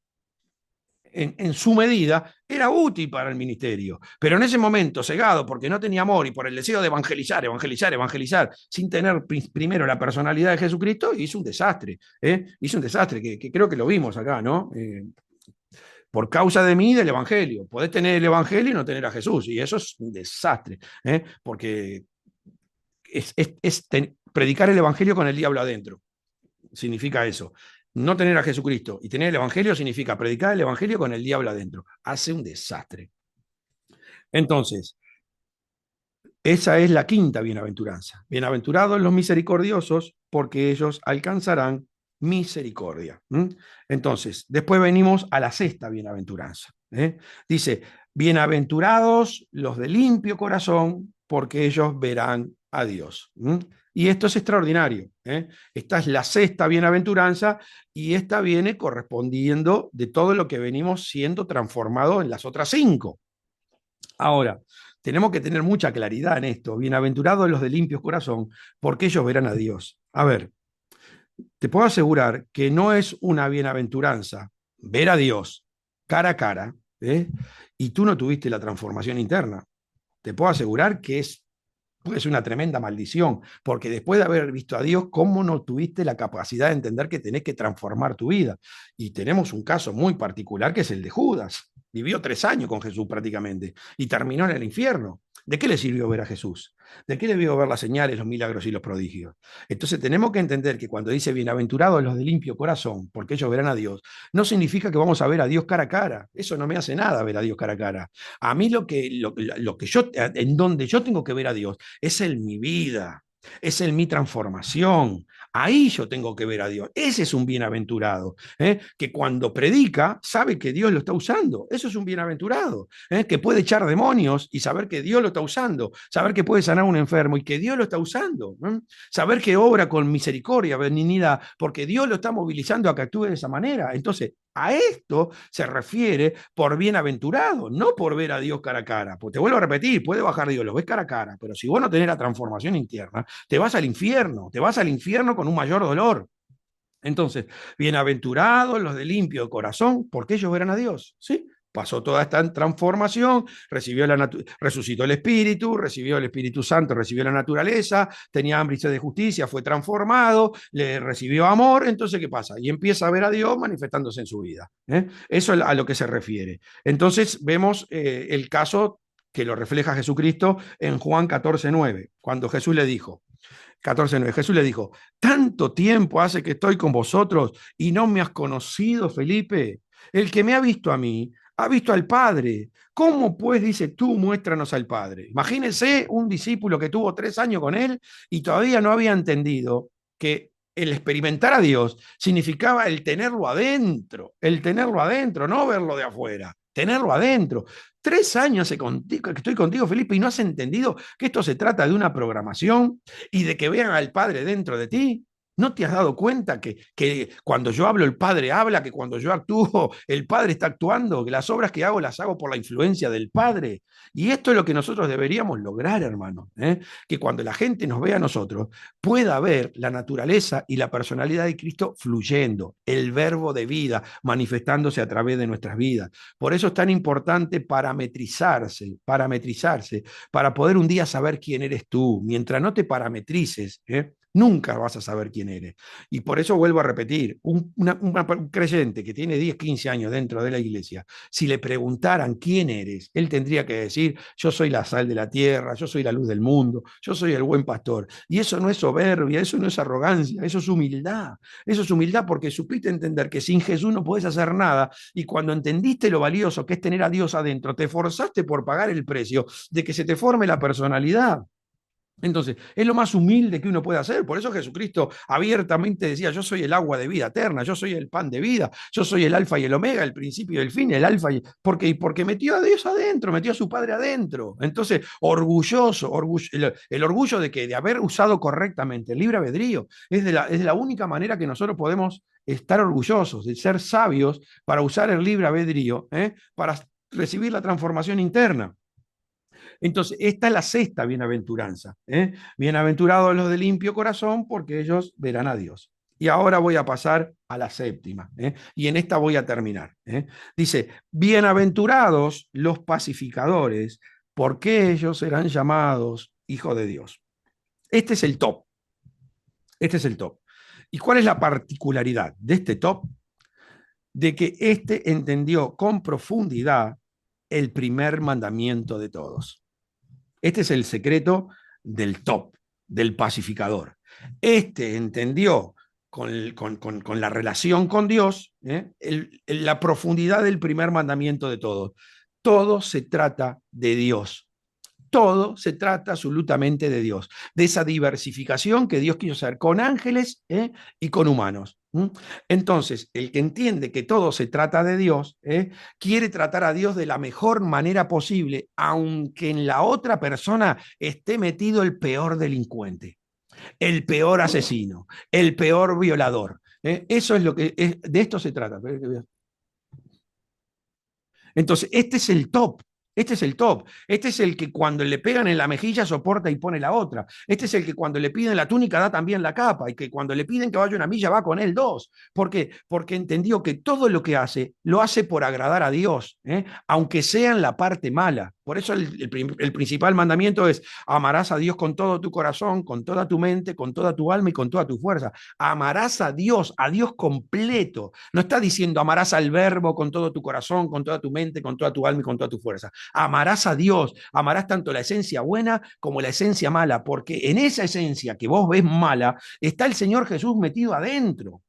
en su medida, era útil para el ministerio. Pero en ese momento, cegado porque no tenía amor y por el deseo de evangelizar, evangelizar, evangelizar, sin tener primero la personalidad de Jesucristo, hizo un desastre. Hizo un desastre que creo que lo vimos acá, ¿no? Por causa de mí, del Evangelio. Podés tener el Evangelio y no tener a Jesús. Y eso es un desastre, porque predicar el Evangelio con el diablo adentro. Significa eso. No tener a Jesucristo y tener el Evangelio significa predicar el Evangelio con el diablo adentro. Hace un desastre. Entonces, esa es la quinta bienaventuranza. Bienaventurados los misericordiosos, porque ellos alcanzarán misericordia. Entonces, después venimos a la sexta bienaventuranza. Dice, bienaventurados los de limpio corazón, porque ellos verán a Dios. Y esto es extraordinario. Esta es la sexta bienaventuranza y esta viene correspondiendo de todo lo que venimos siendo transformado en las otras cinco. Ahora, tenemos que tener mucha claridad en esto. Bienaventurados los de limpios corazón, porque ellos verán a Dios. A ver, te puedo asegurar que no es una bienaventuranza ver a Dios cara a cara, ¿eh? Y tú no tuviste la transformación interna. Te puedo asegurar que puede ser una tremenda maldición, porque después de haber visto a Dios, ¿cómo no tuviste la capacidad de entender que tenés que transformar tu vida? Y tenemos un caso muy particular que es el de Judas. Vivió 3 años con Jesús prácticamente y terminó en el infierno. ¿De qué le sirvió ver a Jesús? ¿De qué le vio ver las señales, los milagros y los prodigios? Entonces tenemos que entender que cuando dice bienaventurados los de limpio corazón, porque ellos verán a Dios, no significa que vamos a ver a Dios cara a cara. Eso no me hace nada ver a Dios cara a cara. A mí lo que yo, en donde yo tengo que ver a Dios es en mi vida, es en mi transformación. Ahí yo tengo que ver a Dios. Ese es un bienaventurado, que cuando predica sabe que Dios lo está usando. Eso es un bienaventurado, que puede echar demonios y saber que Dios lo está usando, saber que puede sanar a un enfermo y que Dios lo está usando, saber que obra con misericordia, benignidad, porque Dios lo está movilizando a que actúe de esa manera. Entonces, a esto se refiere por bienaventurado, no por ver a Dios cara a cara. Pues te vuelvo a repetir, puede bajar Dios, lo ves cara a cara, pero si vos no tenés la transformación interna, te vas al infierno con un mayor dolor. Entonces, bienaventurados los de limpio corazón, porque ellos verán a Dios, ¿sí? Pasó toda esta transformación, resucitó el Espíritu Santo, recibió la naturaleza, tenía hambre y sed de justicia, fue transformado, le recibió amor. Entonces, ¿qué pasa? Y empieza a ver a Dios manifestándose en su vida. Eso es a lo que se refiere. Entonces, vemos el caso que lo refleja Jesucristo en Juan 14:9, cuando Jesús le dijo, 14:9. Jesús le dijo, tanto tiempo hace que estoy con vosotros y no me has conocido, Felipe. El que me ha visto a mí, ha visto al Padre. ¿Cómo pues, dice tú, muéstranos al Padre? Imagínense un discípulo que tuvo 3 años con él y todavía no había entendido que el experimentar a Dios significaba el tenerlo adentro, no verlo de afuera, tenerlo adentro. 3 años que estoy contigo, Felipe, y no has entendido que esto se trata de una programación y de que vean al Padre dentro de ti. ¿No te has dado cuenta que cuando yo hablo el Padre habla, que cuando yo actúo el Padre está actuando, que las obras que hago las hago por la influencia del Padre? Y esto es lo que nosotros deberíamos lograr, hermano, que cuando la gente nos vea a nosotros pueda ver la naturaleza y la personalidad de Cristo fluyendo, el verbo de vida manifestándose a través de nuestras vidas. Por eso es tan importante parametrizarse, para poder un día saber quién eres tú. Mientras no te parametrices, nunca vas a saber quién eres. Y por eso vuelvo a repetir, un creyente que tiene 10, 15 años dentro de la iglesia, si le preguntaran quién eres, él tendría que decir, yo soy la sal de la tierra, yo soy la luz del mundo, yo soy el buen pastor. Y eso no es soberbia, eso no es arrogancia, eso es humildad. Eso es humildad porque supiste entender que sin Jesús no podés hacer nada, y cuando entendiste lo valioso que es tener a Dios adentro, te esforzaste por pagar el precio de que se te forme la personalidad. Entonces, es lo más humilde que uno puede hacer. Por eso Jesucristo abiertamente decía, yo soy el agua de vida eterna, yo soy el pan de vida, yo soy el alfa y el omega, el principio y el fin, el alfa porque metió a Dios adentro, metió a su Padre adentro. Entonces, el orgullo de haber usado correctamente el libre albedrío es de la única manera que nosotros podemos estar orgullosos, de ser sabios para usar el libre albedrío, para recibir la transformación interna. Entonces, esta es la sexta bienaventuranza. Bienaventurados los de limpio corazón, porque ellos verán a Dios. Y ahora voy a pasar a la séptima, y en esta voy a terminar. Dice, bienaventurados los pacificadores, porque ellos serán llamados hijos de Dios. Este es el top. Este es el top. ¿Y cuál es la particularidad de este top? De que este entendió con profundidad el primer mandamiento de todos. Este es el secreto del top, del pacificador. Este entendió con la relación con Dios la profundidad del primer mandamiento de todos. Todo se trata de Dios. Todo se trata absolutamente de Dios, de esa diversificación que Dios quiso hacer con ángeles y con humanos. Entonces, el que entiende que todo se trata de Dios, quiere tratar a Dios de la mejor manera posible, aunque en la otra persona esté metido el peor delincuente, el peor asesino, el peor violador. Eso es lo que de esto se trata. Entonces, este es el top. Este es el top. Este es el que cuando le pegan en la mejilla soporta y pone la otra. Este es el que cuando le piden la túnica da también la capa y que cuando le piden que vaya una milla va con él dos. ¿Por qué? Porque entendió que todo lo que hace lo hace por agradar a Dios, aunque sea en la parte mala. Por eso el principal mandamiento es amarás a Dios con todo tu corazón, con toda tu mente, con toda tu alma y con toda tu fuerza. Amarás a Dios completo. No está diciendo amarás al verbo con todo tu corazón, con toda tu mente, con toda tu alma y con toda tu fuerza. Amarás a Dios, amarás tanto la esencia buena como la esencia mala, porque en esa esencia que vos ves mala está el Señor Jesús metido adentro.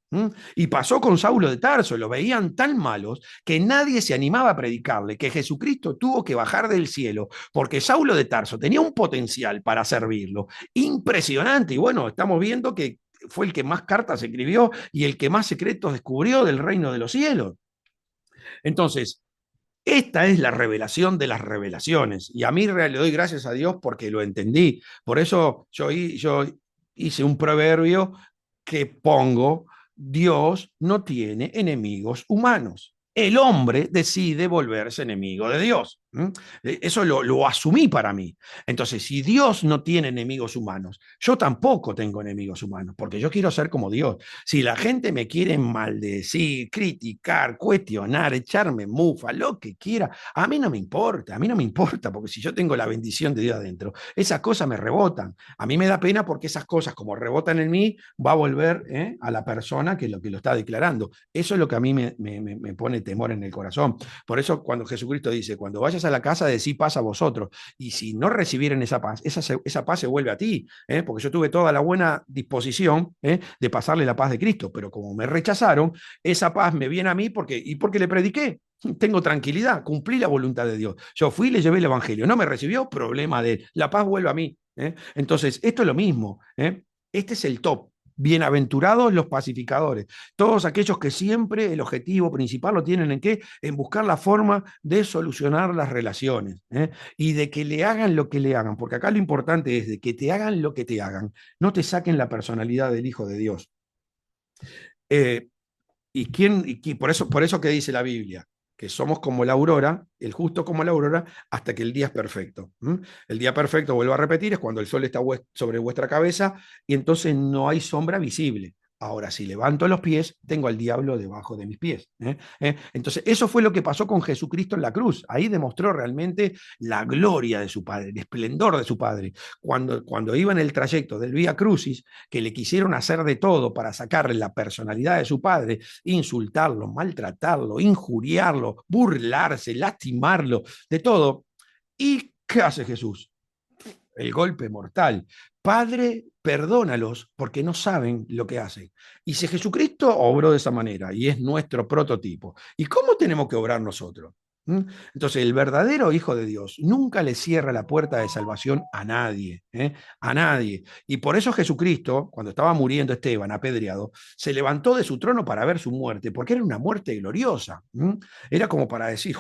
Y pasó con Saulo de Tarso, lo veían tan malos que nadie se animaba a predicarle, que Jesucristo tuvo que bajar del cielo, porque Saulo de Tarso tenía un potencial para servirlo impresionante. Y bueno, estamos viendo que fue el que más cartas escribió y el que más secretos descubrió del reino de los cielos. Entonces, esta es la revelación de las revelaciones. Y a mí le doy gracias a Dios porque lo entendí. Por eso yo hice un proverbio que pongo, Dios no tiene enemigos humanos. El hombre decide volverse enemigo de Dios. Eso lo asumí para mí. Entonces, si Dios no tiene enemigos humanos, yo tampoco tengo enemigos humanos, porque yo quiero ser como Dios. Si la gente me quiere maldecir, criticar, cuestionar, echarme mufa, lo que quiera, a mí no me importa, a mí no me importa, porque si yo tengo la bendición de Dios adentro, esas cosas me rebotan. A mí me da pena porque esas cosas, como rebotan en mí, va a volver a la persona que lo está declarando. Eso es lo que a mí me pone temor en el corazón. Por eso cuando Jesucristo dice, cuando vayas a la casa, decí paz a vosotros. Y si no recibieren esa paz, esa paz se vuelve a ti, porque yo tuve toda la buena disposición de pasarle la paz de Cristo, pero como me rechazaron, esa paz me viene a mí porque le prediqué. Tengo tranquilidad, cumplí la voluntad de Dios. Yo fui y le llevé el evangelio. No me recibió, problema de él. La paz vuelve a mí. Entonces, esto es lo mismo. Este es el top. Bienaventurados los pacificadores, todos aquellos que siempre el objetivo principal lo tienen en qué, en buscar la forma de solucionar las relaciones y de que le hagan lo que le hagan, porque acá lo importante es de que te hagan lo que te hagan, no te saquen la personalidad del Hijo de Dios. Y por eso que dice la Biblia, que somos como la aurora, el justo como la aurora, hasta que el día es perfecto. El día perfecto, vuelvo a repetir, es cuando el sol está sobre vuestra cabeza y entonces no hay sombra visible. Ahora, si levanto los pies, tengo al diablo debajo de mis pies. Entonces, eso fue lo que pasó con Jesucristo en la cruz. Ahí demostró realmente la gloria de su Padre, el esplendor de su Padre. Cuando iba en el trayecto del Vía Crucis, que le quisieron hacer de todo para sacarle la personalidad de su Padre, insultarlo, maltratarlo, injuriarlo, burlarse, lastimarlo, de todo. ¿Y qué hace Jesús? El golpe mortal. Padre, perdónalos porque no saben lo que hacen. Y si Jesucristo obró de esa manera y es nuestro prototipo, ¿y cómo tenemos que obrar nosotros? Entonces, el verdadero Hijo de Dios nunca le cierra la puerta de salvación a nadie, a nadie. Y por eso Jesucristo, cuando estaba muriendo Esteban apedreado, se levantó de su trono para ver su muerte, porque era una muerte gloriosa. Era como para decir,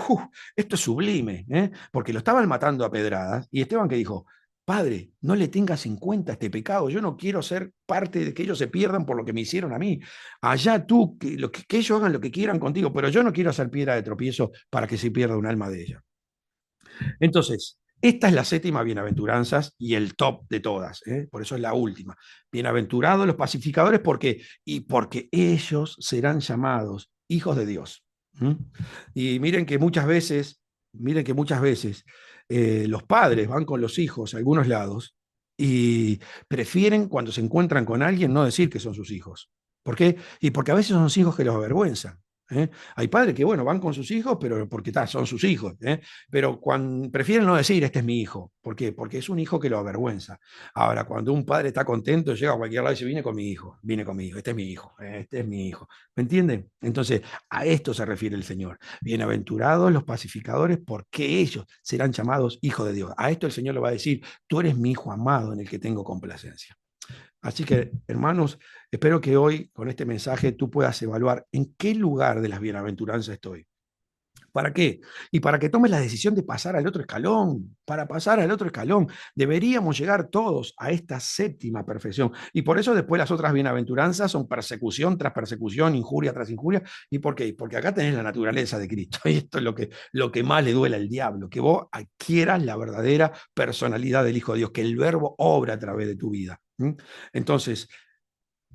esto es sublime, porque lo estaban matando a pedradas. Y Esteban que dijo, Padre, no le tengas en cuenta este pecado. Yo no quiero ser parte de que ellos se pierdan por lo que me hicieron a mí. Allá tú, que ellos hagan lo que quieran contigo, pero yo no quiero ser piedra de tropiezo para que se pierda un alma de ella. Entonces, esta es la séptima bienaventuranzas y el top de todas. Por eso es la última. Bienaventurados los pacificadores, porque ellos serán llamados hijos de Dios. Y miren que muchas veces los padres van con los hijos a algunos lados y prefieren cuando se encuentran con alguien no decir que son sus hijos. ¿Por qué? Y porque a veces son los hijos que los avergüenzan. Hay padres que, bueno, van con sus hijos, pero porque son sus hijos, pero prefieren no decir, este es mi hijo. ¿Por qué? Porque es un hijo que lo avergüenza. Ahora, cuando un padre está contento, llega a cualquier lado y dice, vine con mi hijo, este es mi hijo, este es mi hijo. ¿Me entienden? Entonces, a esto se refiere el Señor. Bienaventurados los pacificadores, porque ellos serán llamados hijos de Dios. A esto el Señor le va a decir, tú eres mi hijo amado en el que tengo complacencia. Así que, hermanos, espero que hoy con este mensaje tú puedas evaluar en qué lugar de las bienaventuranzas estoy. ¿Para qué? Y para que tomes la decisión de pasar al otro escalón, para pasar al otro escalón. Deberíamos llegar todos a esta séptima perfección. Y por eso después las otras bienaventuranzas son persecución tras persecución, injuria tras injuria. ¿Y por qué? Porque acá tenés la naturaleza de Cristo. Y esto es lo que más le duele al diablo, que vos adquieras la verdadera personalidad del Hijo de Dios, que el verbo obra a través de tu vida. Entonces,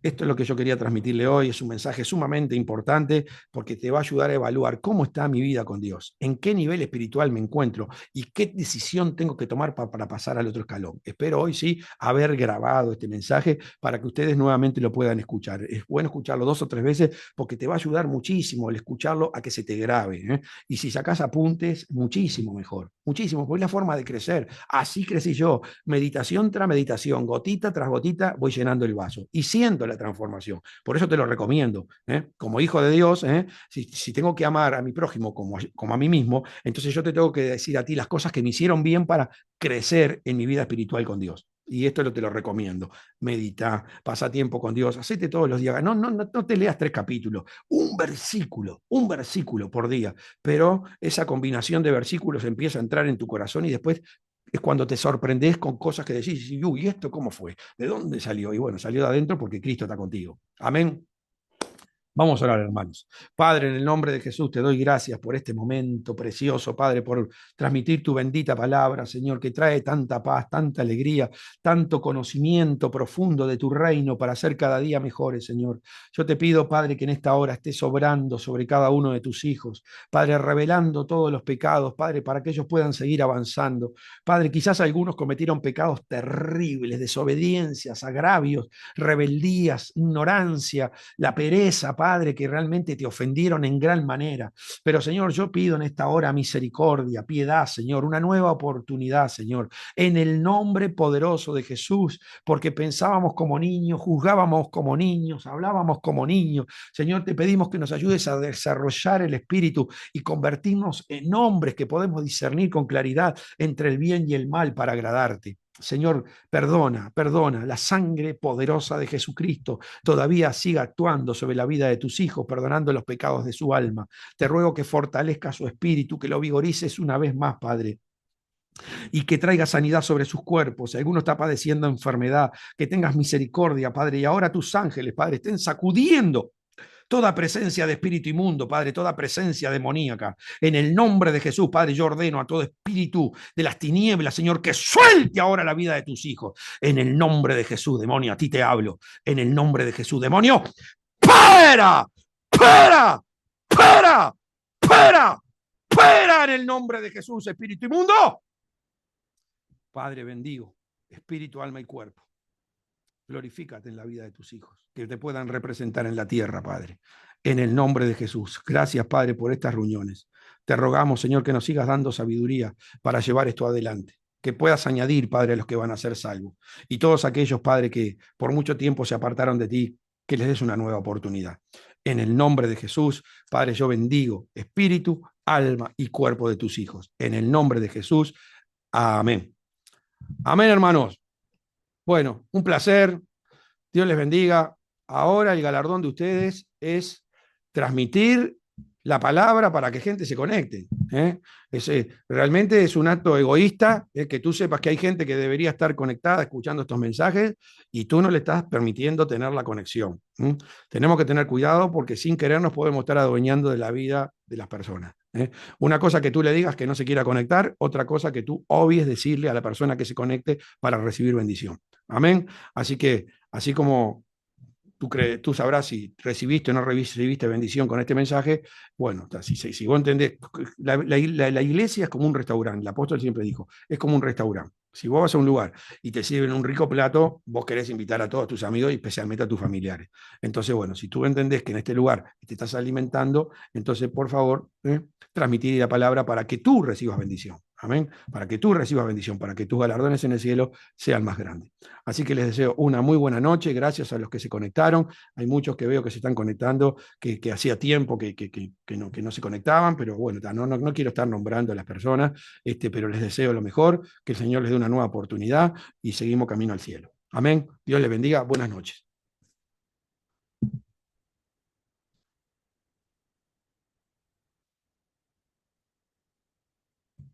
esto es lo que yo quería transmitirle hoy, es un mensaje sumamente importante porque te va a ayudar a evaluar cómo está mi vida con Dios, en qué nivel espiritual me encuentro y qué decisión tengo que tomar para pasar al otro escalón. Espero hoy sí haber grabado este mensaje para que ustedes nuevamente lo puedan escuchar. Es bueno escucharlo 2 o 3 veces porque te va a ayudar muchísimo el escucharlo a que se te grabe. Y si sacas apuntes, muchísimo mejor, muchísimo, porque es la forma de crecer. Así crecí yo, meditación tras meditación, gotita tras gotita, voy llenando el vaso y siento la transformación. Por eso te lo recomiendo. Como hijo de Dios, si tengo que amar a mi prójimo como a mí mismo, entonces yo te tengo que decir a ti las cosas que me hicieron bien para crecer en mi vida espiritual con Dios. Y esto te lo recomiendo. Medita, pasa tiempo con Dios, hacete todos los días. No te leas 3 capítulos, un versículo por día. Pero esa combinación de versículos empieza a entrar en tu corazón y después es cuando te sorprendes con cosas que decís, uy, ¿esto cómo fue? ¿De dónde salió? Y bueno, salió de adentro porque Cristo está contigo. Amén. Vamos a orar, hermanos. Padre, en el nombre de Jesús te doy gracias por este momento precioso, Padre, por transmitir tu bendita palabra, Señor, que trae tanta paz, tanta alegría, tanto conocimiento profundo de tu reino para ser cada día mejores, Señor. Yo te pido, Padre, que en esta hora estés obrando sobre cada uno de tus hijos, Padre, revelando todos los pecados, Padre, para que ellos puedan seguir avanzando. Padre, quizás algunos cometieron pecados terribles, desobediencias, agravios, rebeldías, ignorancia, la pereza, Padre, que realmente te ofendieron en gran manera. Pero, Señor, yo pido en esta hora misericordia, piedad, Señor, una nueva oportunidad, Señor, en el nombre poderoso de Jesús, porque pensábamos como niños, juzgábamos como niños, hablábamos como niños. Señor, te pedimos que nos ayudes a desarrollar el espíritu y convertirnos en hombres que podemos discernir con claridad entre el bien y el mal para agradarte. Señor, perdona, la sangre poderosa de Jesucristo todavía siga actuando sobre la vida de tus hijos, perdonando los pecados de su alma. Te ruego que fortalezca su espíritu, que lo vigorices una vez más, Padre, y que traiga sanidad sobre sus cuerpos. Si alguno está padeciendo enfermedad, que tengas misericordia, Padre, y ahora tus ángeles, Padre, estén sacudiendo toda presencia de espíritu inmundo, Padre, toda presencia demoníaca. En el nombre de Jesús, Padre, yo ordeno a todo espíritu de las tinieblas, Señor, que suelte ahora la vida de tus hijos. En el nombre de Jesús, demonio, a ti te hablo. En el nombre de Jesús, demonio, ¡para! ¡Para! ¡Para! ¡Para! ¡Para! En el nombre de Jesús, espíritu inmundo. Padre, bendigo espíritu, alma y cuerpo. Glorifícate en la vida de tus hijos, que te puedan representar en la tierra, Padre. En el nombre de Jesús. Gracias, Padre, por estas reuniones. Te rogamos, Señor, que nos sigas dando sabiduría para llevar esto adelante. Que puedas añadir, Padre, a los que van a ser salvos. Y todos aquellos, Padre, que por mucho tiempo se apartaron de ti, que les des una nueva oportunidad. En el nombre de Jesús, Padre, yo bendigo espíritu, alma y cuerpo de tus hijos. En el nombre de Jesús. Amén. Amén, hermanos. Bueno, un placer. Dios les bendiga. Ahora el galardón de ustedes es transmitir la palabra para que gente se conecte. Realmente es un acto egoísta, que tú sepas que hay gente que debería estar conectada escuchando estos mensajes y tú no le estás permitiendo tener la conexión. Tenemos que tener cuidado porque sin querer nos podemos estar adueñando de la vida de las personas. Una cosa que tú le digas que no se quiera conectar, otra cosa que tú obvies decirle a la persona que se conecte para recibir bendición. Amén. Así que, así como tú sabrás si recibiste o no recibiste bendición con este mensaje. Bueno, si vos entendés, la iglesia es como un restaurante, el apóstol siempre dijo, es como un restaurante. Si vos vas a un lugar y te sirven un rico plato, vos querés invitar a todos tus amigos y especialmente a tus familiares. Entonces, bueno, si tú entendés que en este lugar te estás alimentando, entonces, por favor, transmitir la palabra para que tú recibas bendición. Amén. Para que tú recibas bendición, para que tus galardones en el cielo sean más grandes. Así que les deseo una muy buena noche. Gracias a los que se conectaron. Hay muchos que veo que se están conectando, que hacía tiempo que no se conectaban, pero bueno, no quiero estar nombrando a las personas, pero les deseo lo mejor, que el Señor les dé una nueva oportunidad y seguimos camino al cielo. Amén. Dios les bendiga. Buenas noches.